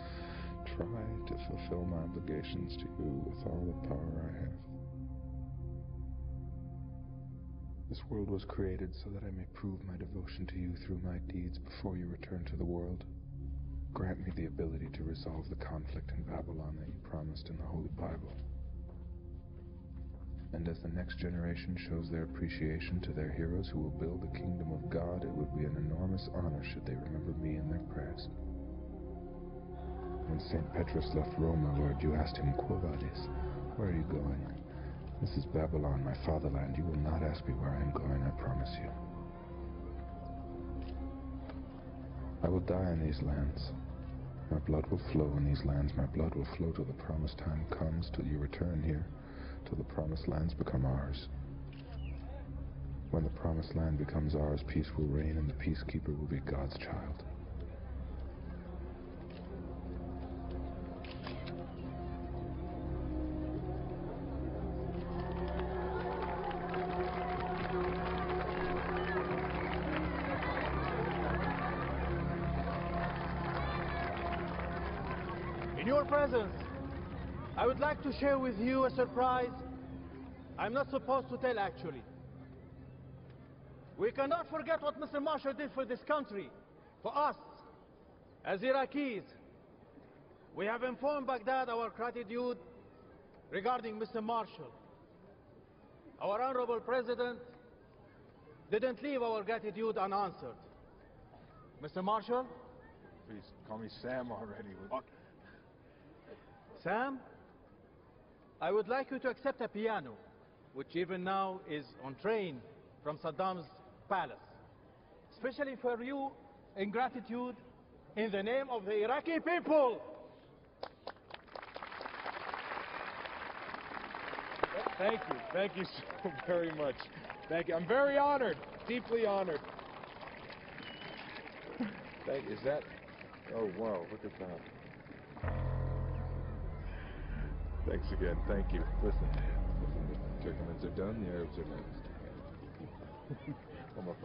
try to fulfill my obligations to you with all the power I have. This world was created so that I may prove my devotion to you through my deeds before you return to the world. Grant me the ability to resolve the conflict in Babylon that you promised in the Holy Bible. And as the next generation shows their appreciation to their heroes who will build the kingdom of God, it would be an enormous honor should they remember me in their prayers. When St. Petrus left Rome, my Lord, you asked him, Quo vadis? Where are you going? This is Babylon, my fatherland. You will not ask me where I am going, I promise you. I will die in these lands. My blood will flow in these lands. My blood will flow till the promised time comes, till you return here, till the promised lands become ours. When the promised land becomes ours, peace will reign, and the peacekeeper will be God's child. In your presence, I would like to share with you a surprise I'm not supposed to tell, actually. We cannot forget what Mr. Marshall did for this country, for us, as Iraqis. We have informed Baghdad our gratitude regarding Mr. Marshall. Our Honorable President didn't leave our gratitude unanswered. Mr. Marshall? Please, call me Sam already. Sam, I would like you to accept a piano, which even now is on train from Saddam's palace, especially for you, in gratitude, in the name of the Iraqi people. Thank you so very much. Thank you. I'm very honored, deeply honored. Is that? Oh wow, look at that. Thanks again. Thank you. Listen, the Turkmens are done. The Arabs are next. Come on,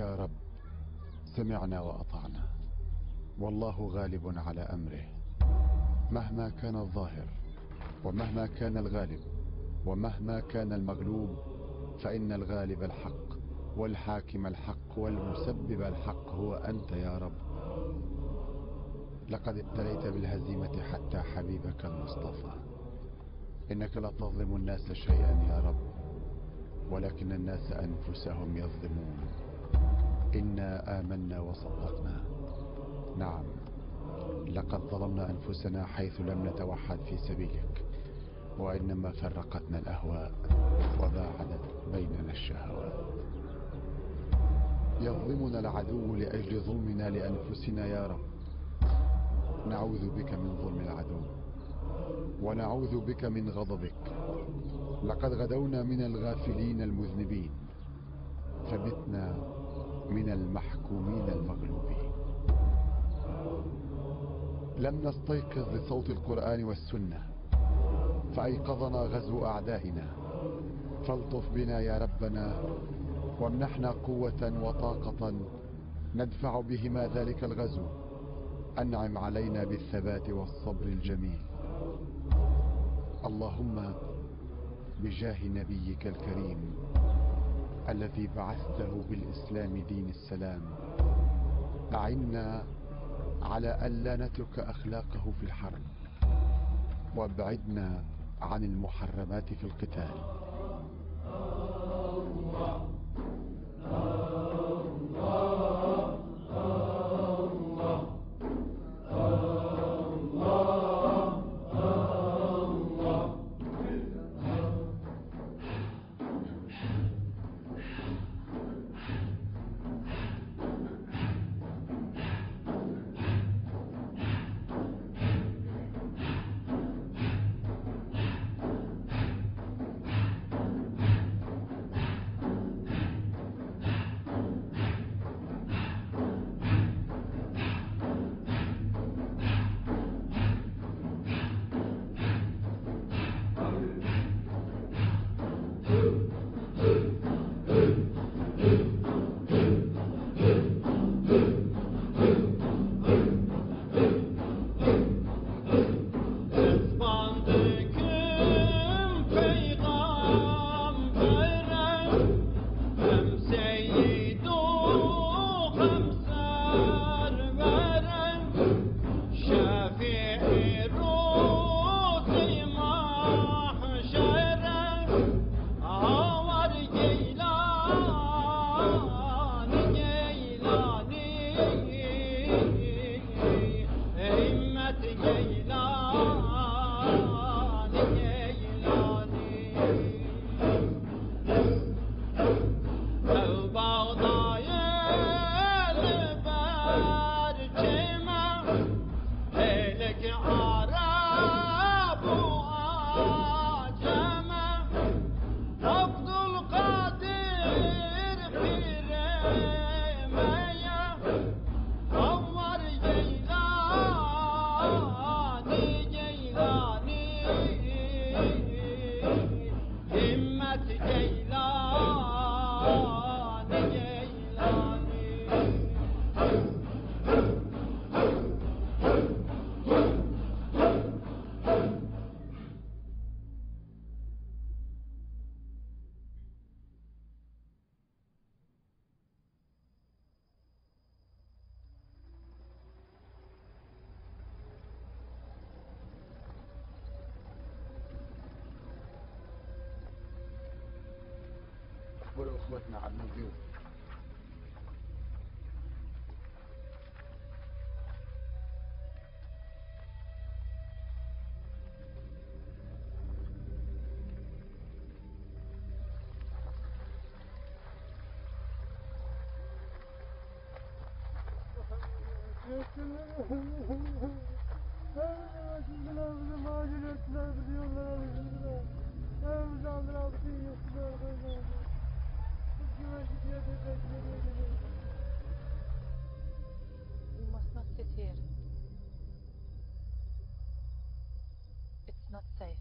يا رب سمعنا وأطعنا، والله غالب على أمره. مهما كان الظاهر ومهما كان الغالب ومهما كان المغلوب، فإن الغالب الحق والحاكم الحق والمسبب الحق هو أنت يا رب. لقد ابتليت بالهزيمة حتى حبيبك المصطفى. إنك لا تظلم الناس شيئا يا رب، ولكن الناس أنفسهم يظلمون. إنا آمنا وصدقنا. نعم، لقد ظلمنا أنفسنا حيث لم نتوحد في سبيلك، وإنما فرقتنا الأهواء وباعدت بيننا الشهوات. يظلمنا العدو لأجل ظلمنا لأنفسنا يا رب. نعوذ بك من ظلم العدو ونعوذ بك من غضبك. لقد غدونا من الغافلين المذنبين، فبتنا من المحكومين المغلوبين. لم نستيقظ لصوت القرآن والسنة، فأيقظنا غزو أعدائنا. فالطف بنا يا ربنا، وامنحنا قوة وطاقة ندفع بهما ذلك الغزو. أنعم علينا بالثبات والصبر الجميل. اللهم بجاه نبيك الكريم الذي بعثته بالإسلام دين السلام، أعنا على ألا نترك أخلاقه في الحرب، وابعدنا عن المحرمات في القتال. أخبروا إخوتنا عن الوجود. We must not sit here. It's not safe.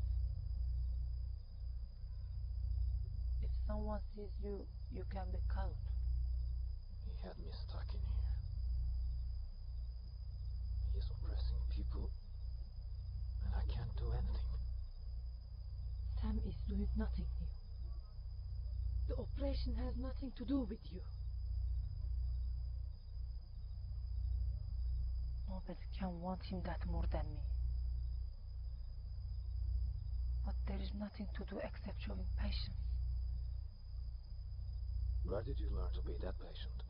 If someone sees you, you can be caught. had me stuck in here. He's oppressing people, and I can't do anything. Sam is doing nothing new. The operation has nothing to do with you. Nobody can want him that more than me. But there is nothing to do except showing patience. Where did you learn to be that patient?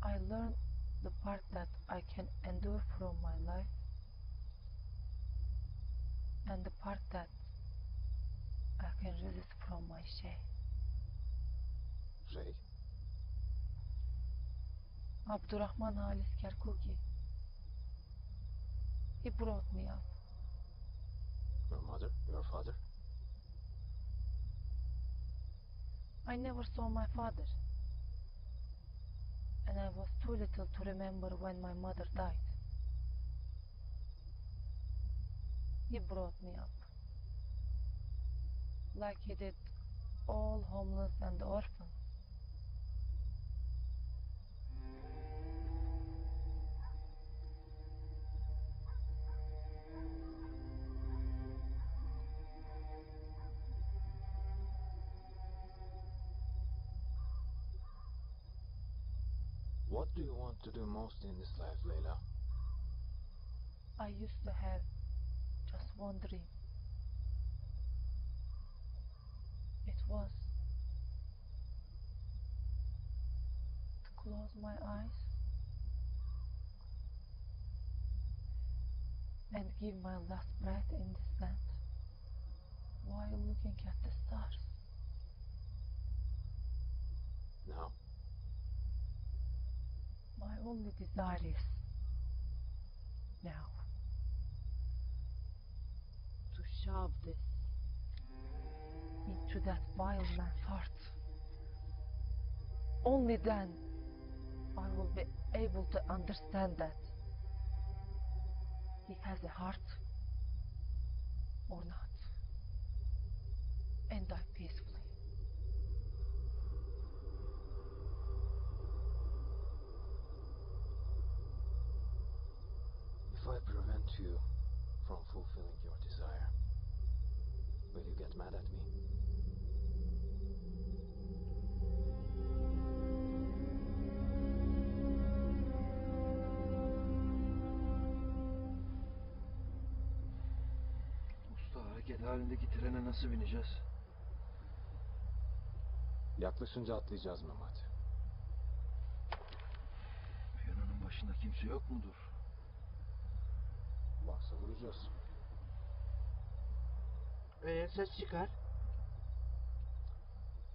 I learned the part that I can endure from my life and the part that I can resist from my Sheikh. Sheikh? Abdurrahman Halis Kerkuki. He brought me up. Your mother? Your father? I never saw my father. And I was too little to remember when my mother died. He brought me up. Like he did all homeless and orphans. What do you want to do most in this life, Layla? I used to have just one dream. It was to close my eyes and give my last breath in this land while looking at the stars. Now? My only desire is now to shove this into that vile man's heart. Only then I will be able to understand that he has a heart or not, and die peacefully. If I prevent you from fulfilling your desire, will you get mad at me? Usta, hareket halindeki trene nasıl bineceğiz? Yaklaşınca atlayacağız Mehmet. Piyanonun başında kimse yok mudur? Varsa vuracağız. Ses çıkar.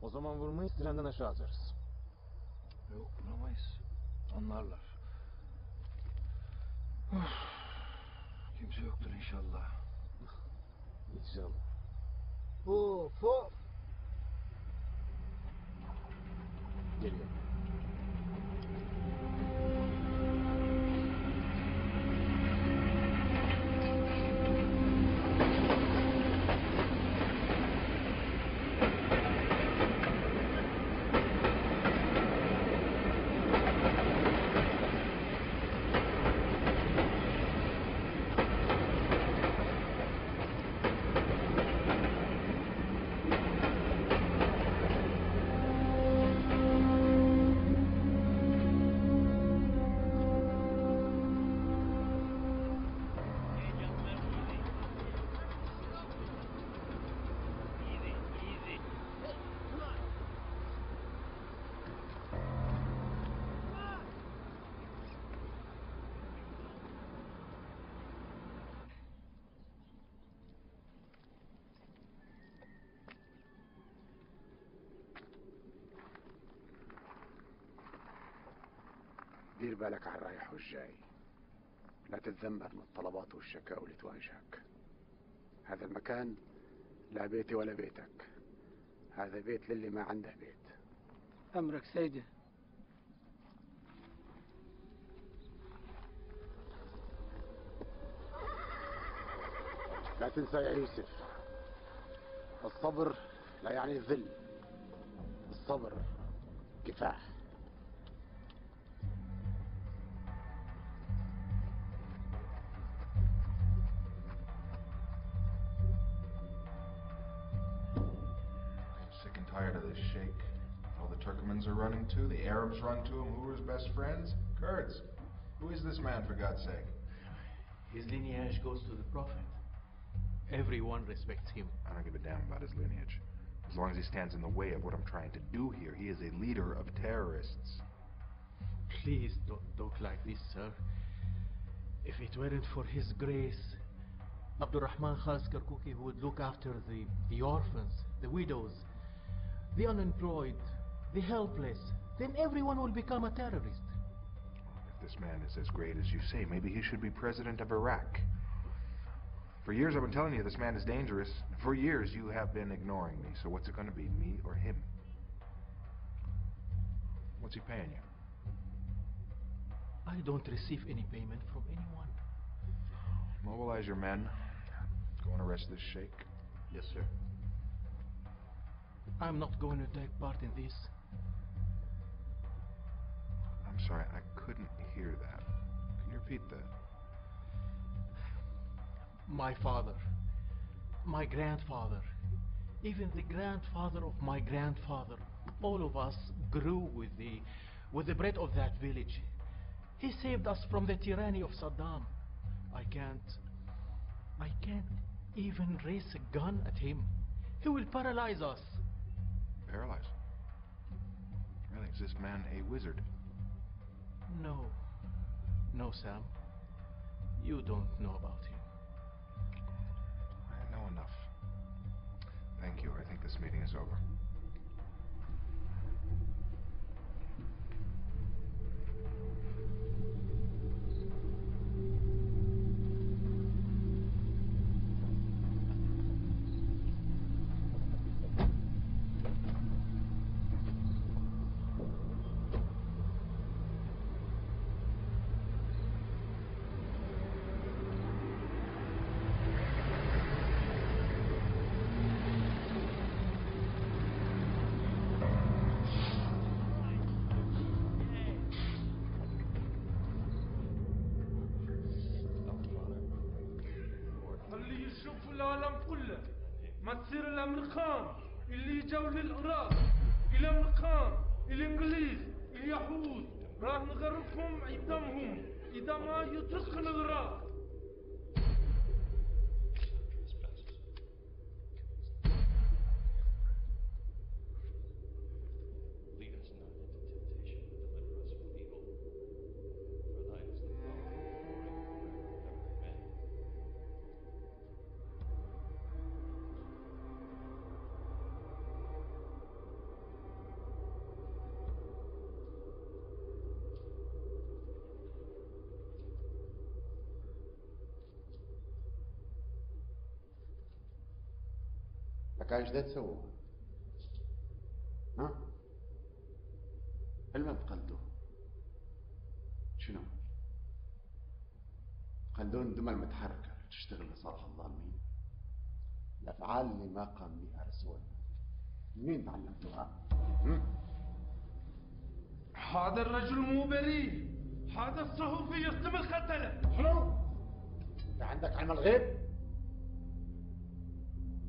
O zaman vurmayız, trenden aşağı atarız. Yok, vuramayız. Anlarlar. Kimse yoktur inşallah. İnşallah. Hop hop. Geliyor. دير بالك على الرايح والجاي. لا تتذمر من الطلبات والشكاوى اللي تواجهك. هذا المكان لا بيتي ولا بيتك. هذا بيت للي ما عنده بيت. أمرك سيدي. لا تنسى يا يوسف، الصبر لا يعني الذل، الصبر الصبر كفاح. Sick and tired of this sheikh. All the Turkmens are running to, the Arabs run to him. Who are his best friends? Kurds. Who is this man, for God's sake? His lineage goes to the Prophet. Everyone respects him. I don't give a damn about his lineage. As long as he stands in the way of what I'm trying to do here, he is a leader of terrorists. Please don't talk like this, sir. If it weren't for his grace, Abdurrahman Khas Kirkuki would look after the orphans, the widows, the unemployed, the helpless. Then everyone will become a terrorist. If this man is as great as you say, maybe he should be president of Iraq. For years I've been telling you this man is dangerous. For years you have been ignoring me. So what's it going to be, me or him? What's he paying you? I don't receive any payment from anyone. Mobilize your men. Go and arrest this sheikh. Yes, sir. I'm not going to take part in this. I'm sorry, I couldn't hear that. Can you repeat that? My father, my grandfather, even the grandfather of my grandfather, all of us grew with the bread of that village. He saved us from the tyranny of Saddam. I can't even raise a gun at him. He will paralyze us. Paralyzed? Really, is this man a wizard? No, Sam. You don't know about him. I know enough. Thank you. I think this meeting is over. اللي يشوفوا العالم كله ما تصير الامريكان اللي جاوا للعراق الامريكان الانجليز اليهود راح نغرقهم عدمهم اذا ما يتركوا العراق. لك ايش دا تسووا؟ ها؟ المهم تقلدوه. شنو؟ تقلدون دمى المتحركة تشتغل لصالح الظالمين. الأفعال اللي ما قام بها رسول. مين تعلمتوها؟ هذا الرجل مو بريء، هذا الصحفي يحتمل قتله. شنو؟ أنت عندك علم الغيب؟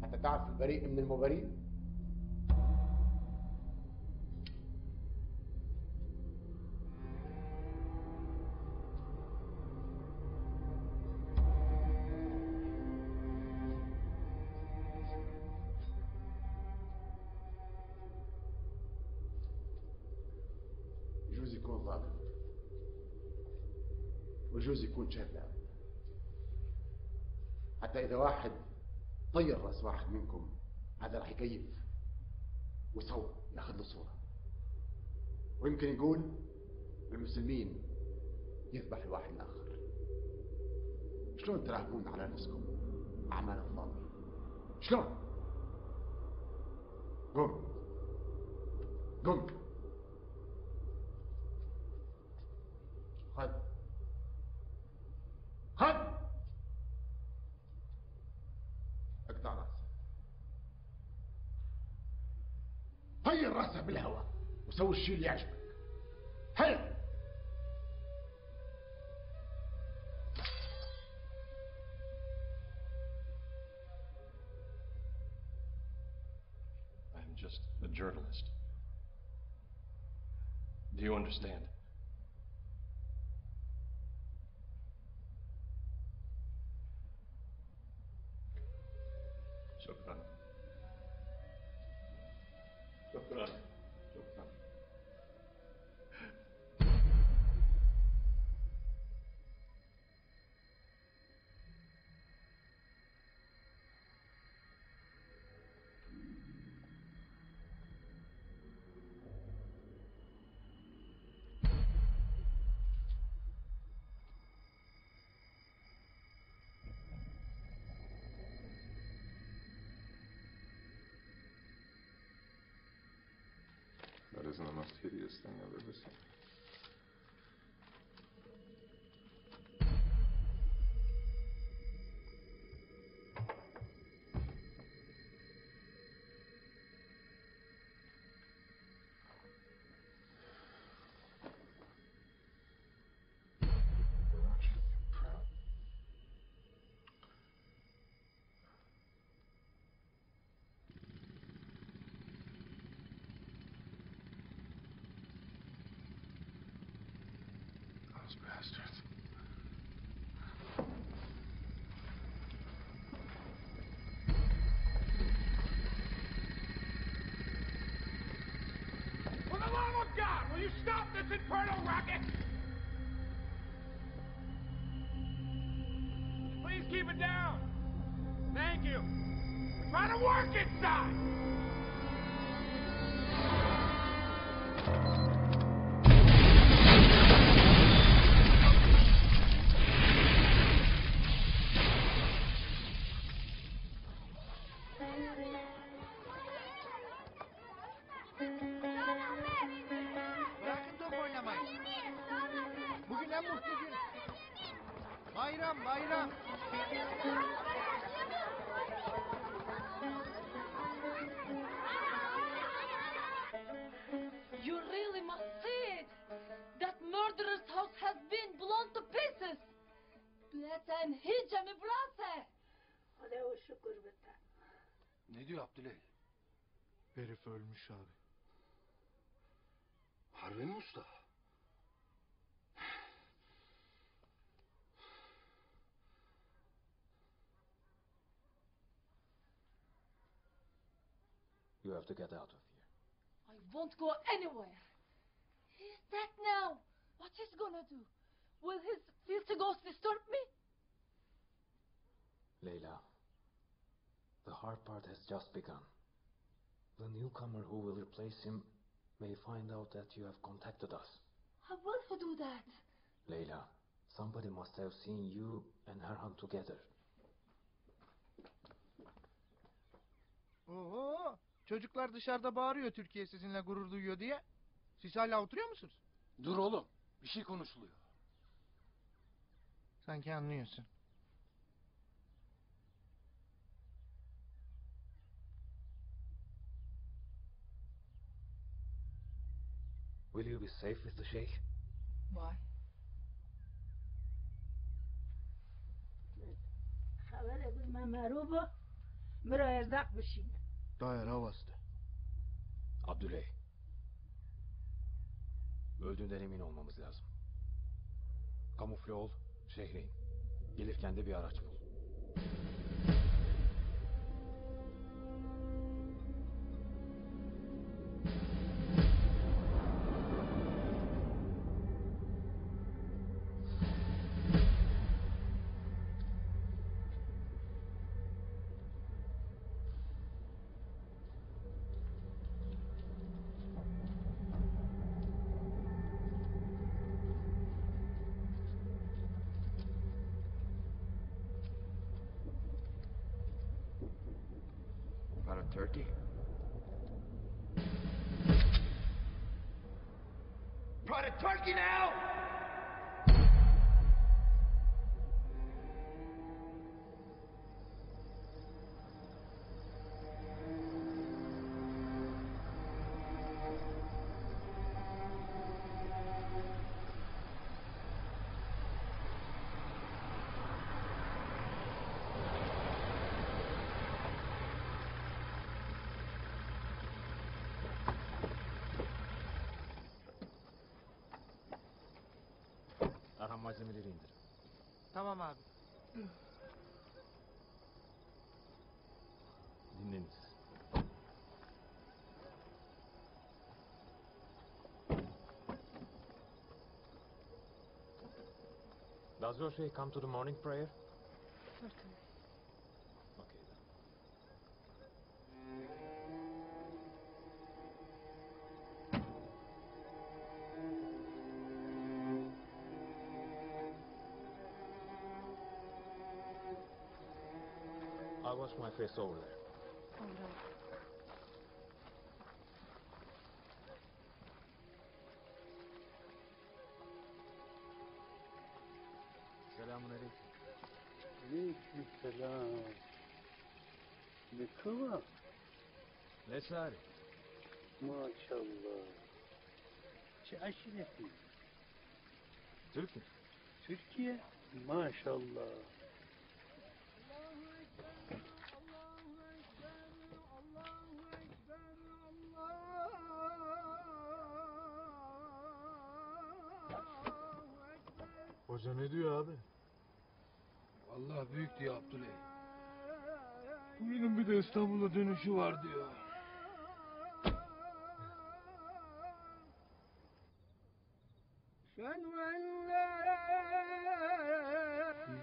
حتى تعرف البريء من المبرئ؟ يجوز يكون ظالم ويجوز يكون كذاب. حتى إذا واحد طير راس واحد منكم هذا راح يكيف ويصور ياخذ له صورة، ويمكن يقول المسلمين يذبح الواحد الآخر. شلون تراهنون على نفسكم أعمال الظالمين؟ شلون؟ قم قم خذ خذ اقطع راسه. هيا راسه بالهواء وسوي الشيء اللي يعجبك. هلا I'm just a journalist. Do you understand? شكرا. شكرا. شكرا. That isn't the most hideous thing I've ever seen. Those bastards. For the love of God, will you stop this infernal racket? Please keep it down. Thank you. We're trying to work inside. Bırakın top oynamayı. Bugün en mutlu gün. Bayram, bayram. You really must see it. That murderer's house has been blown to pieces. Blesen hiç mi brase? Allahu şükür bitti. Ne diyor Abdüley? Herif ölmüş abi. Harbi mi usta? You have to get out of here. I won't go anywhere. He's dead now. What he's gonna do? Will his filthy ghost disturb me? Leyla, the hard part has just begun. The newcomer who will replace him may find out that you have contacted us. How will he do that? Leyla, somebody must have seen you and Herhan together. Oo, çocuklar dışarıda bağırıyor Türkiye sizinle gurur duyuyor diye. Siz hala oturuyor musunuz? Dur oğlum, bir şey konuşuluyor. Sanki anlıyorsun. Will you be safe with the Sheikh? Why? خبر بالما معروفه مرا يرزق بشين. Daire havastı. Abdüley. Öldüğünden emin olmamız lazım. Kamufle ol, şehre in. Gelirken de bir araç bul. About a turkey? Brought a turkey now! malzemeleri indirin. Tamam abi. Dinlenin. Does your sheikh come to the morning prayer? Certainly. Okay then. I'll wash my face over there. All right. Selamünaleyküm. Aleykümselam. Nikova. Lesari. Maşallah. Çi aşireti. Türk mü? Türkiye. Maşallah. Hoca ne diyor abi? Allah büyük diyor Abdüley. Bugünün bir de İstanbul'a dönüşü var diyor.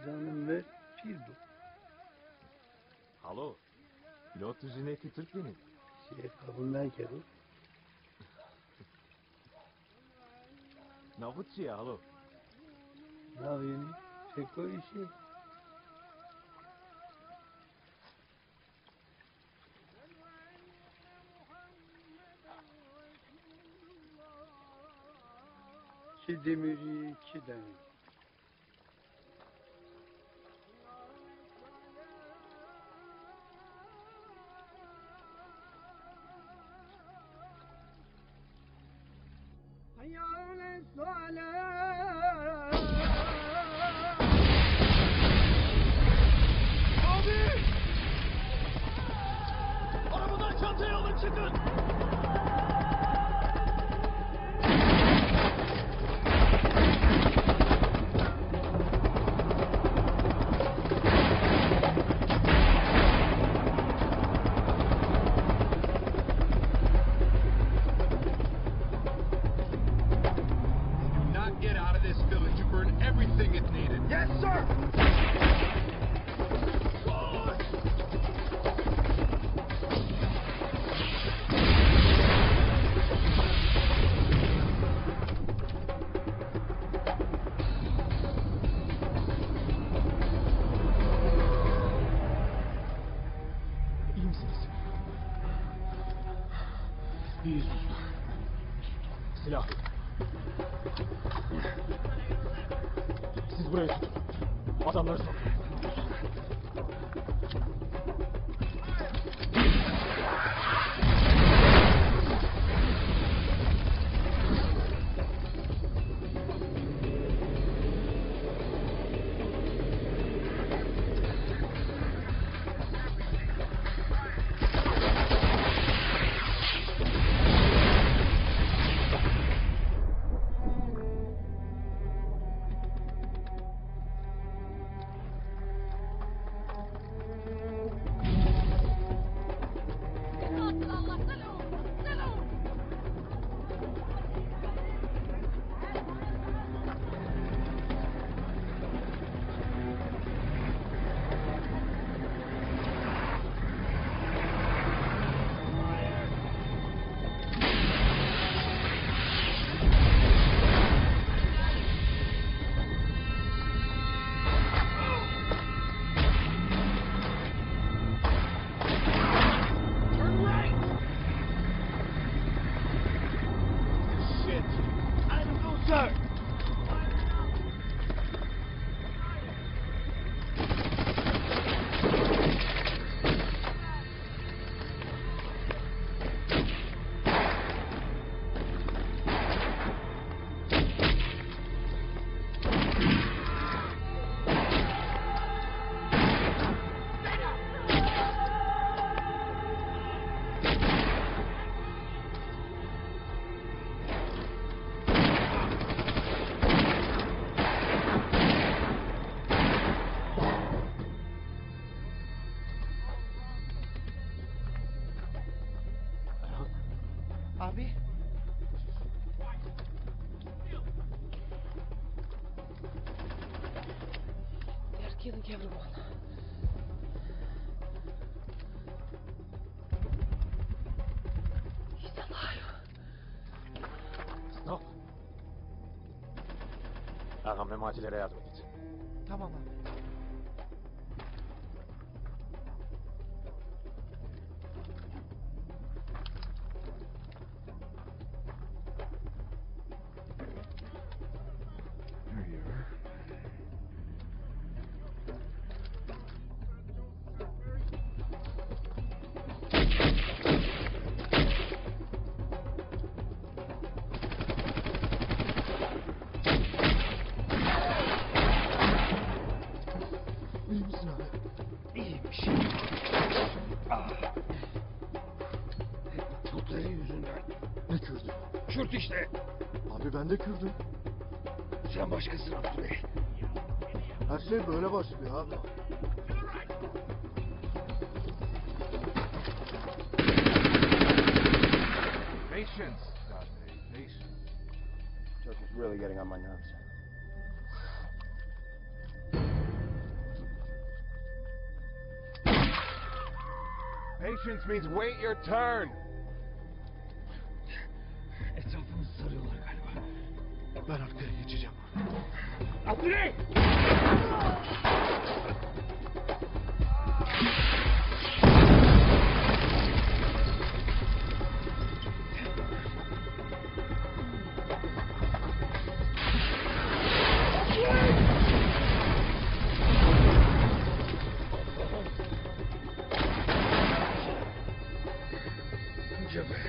İzanım ver. Pirdu. Hallo. Pilot düzineki Türk beni. Şey kabından gelir. Nahutçi ya hallo. Ne yapıyorsun? Çek o işi. İki demiri, iki demir. Arabadan çantayı alın çıkın! Not get out of this village. You burn everything it needed. Yes, sir! İyi misiniz? İyiyiz usta. Silah. Siz burayı tutun. Adamları sokun. killing everyone. He's alive. Stop. Ağam Memati'lere yardım et. Tamam abi. There you are. İyi misin abi? İyiymiş. Tutları yüzünden. Ne Kürdü? Kürt işte. Abi ben de Kürdüm. Sen başkasın Abdüley. Her şey böyle başlıyor abi. Patience, Dante, patience. Turkey's really getting on my nerves. Patience means wait your turn. Etrafımızı sarıyorlar galiba. Ben arkaya geçeceğim. Abdüley! Geber.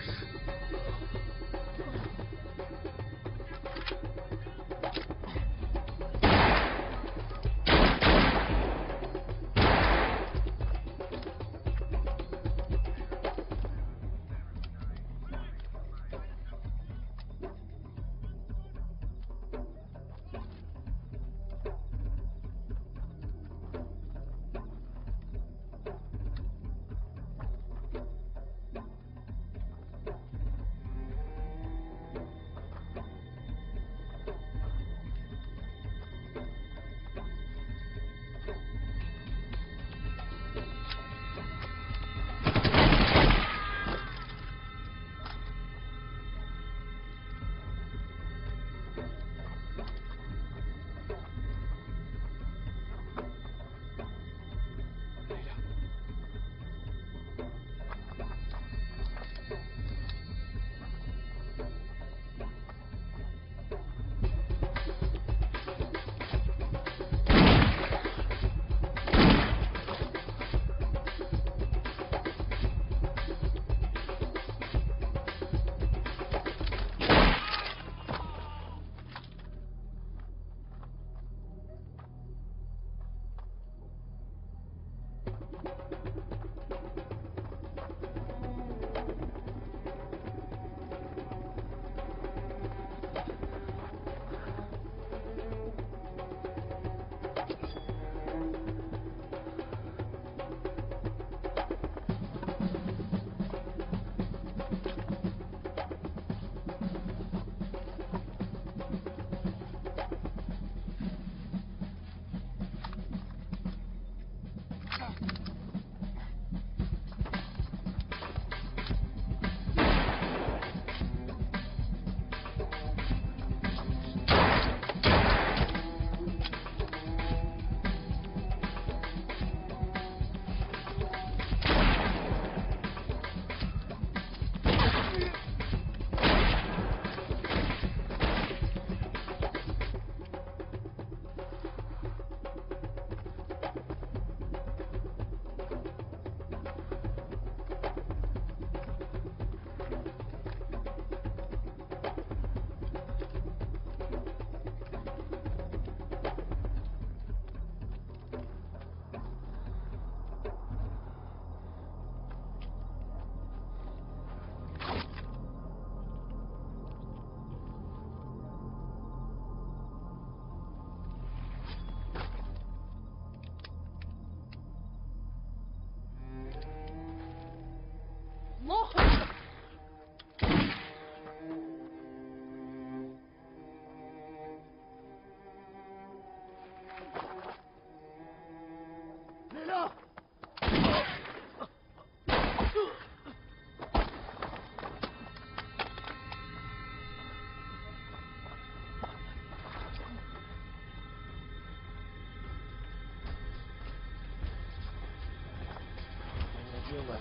var.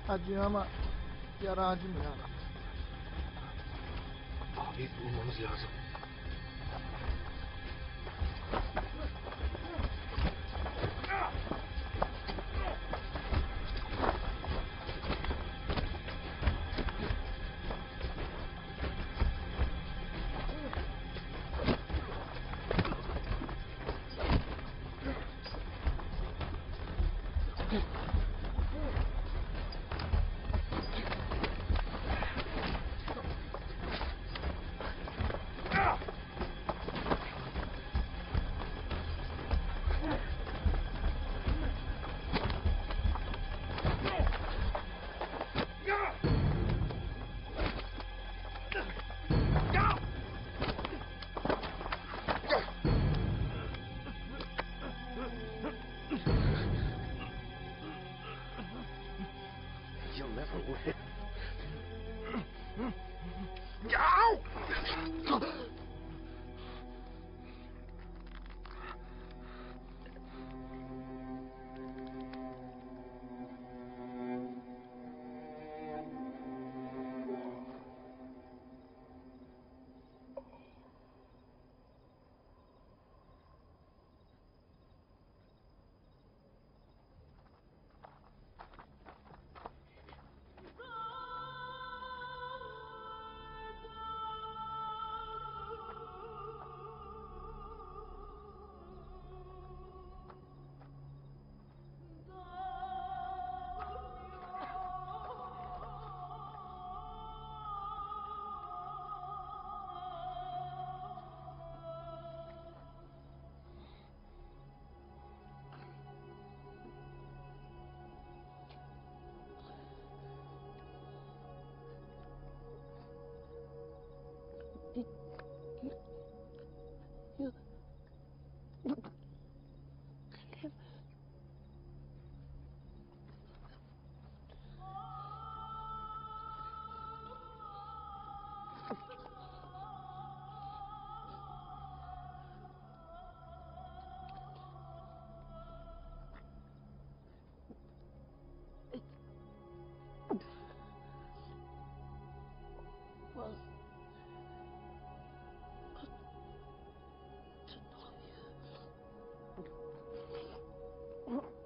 Acıyor ama yara acımıyor abi. Abi bulmamız lazım. You'll never win. Well, to know you.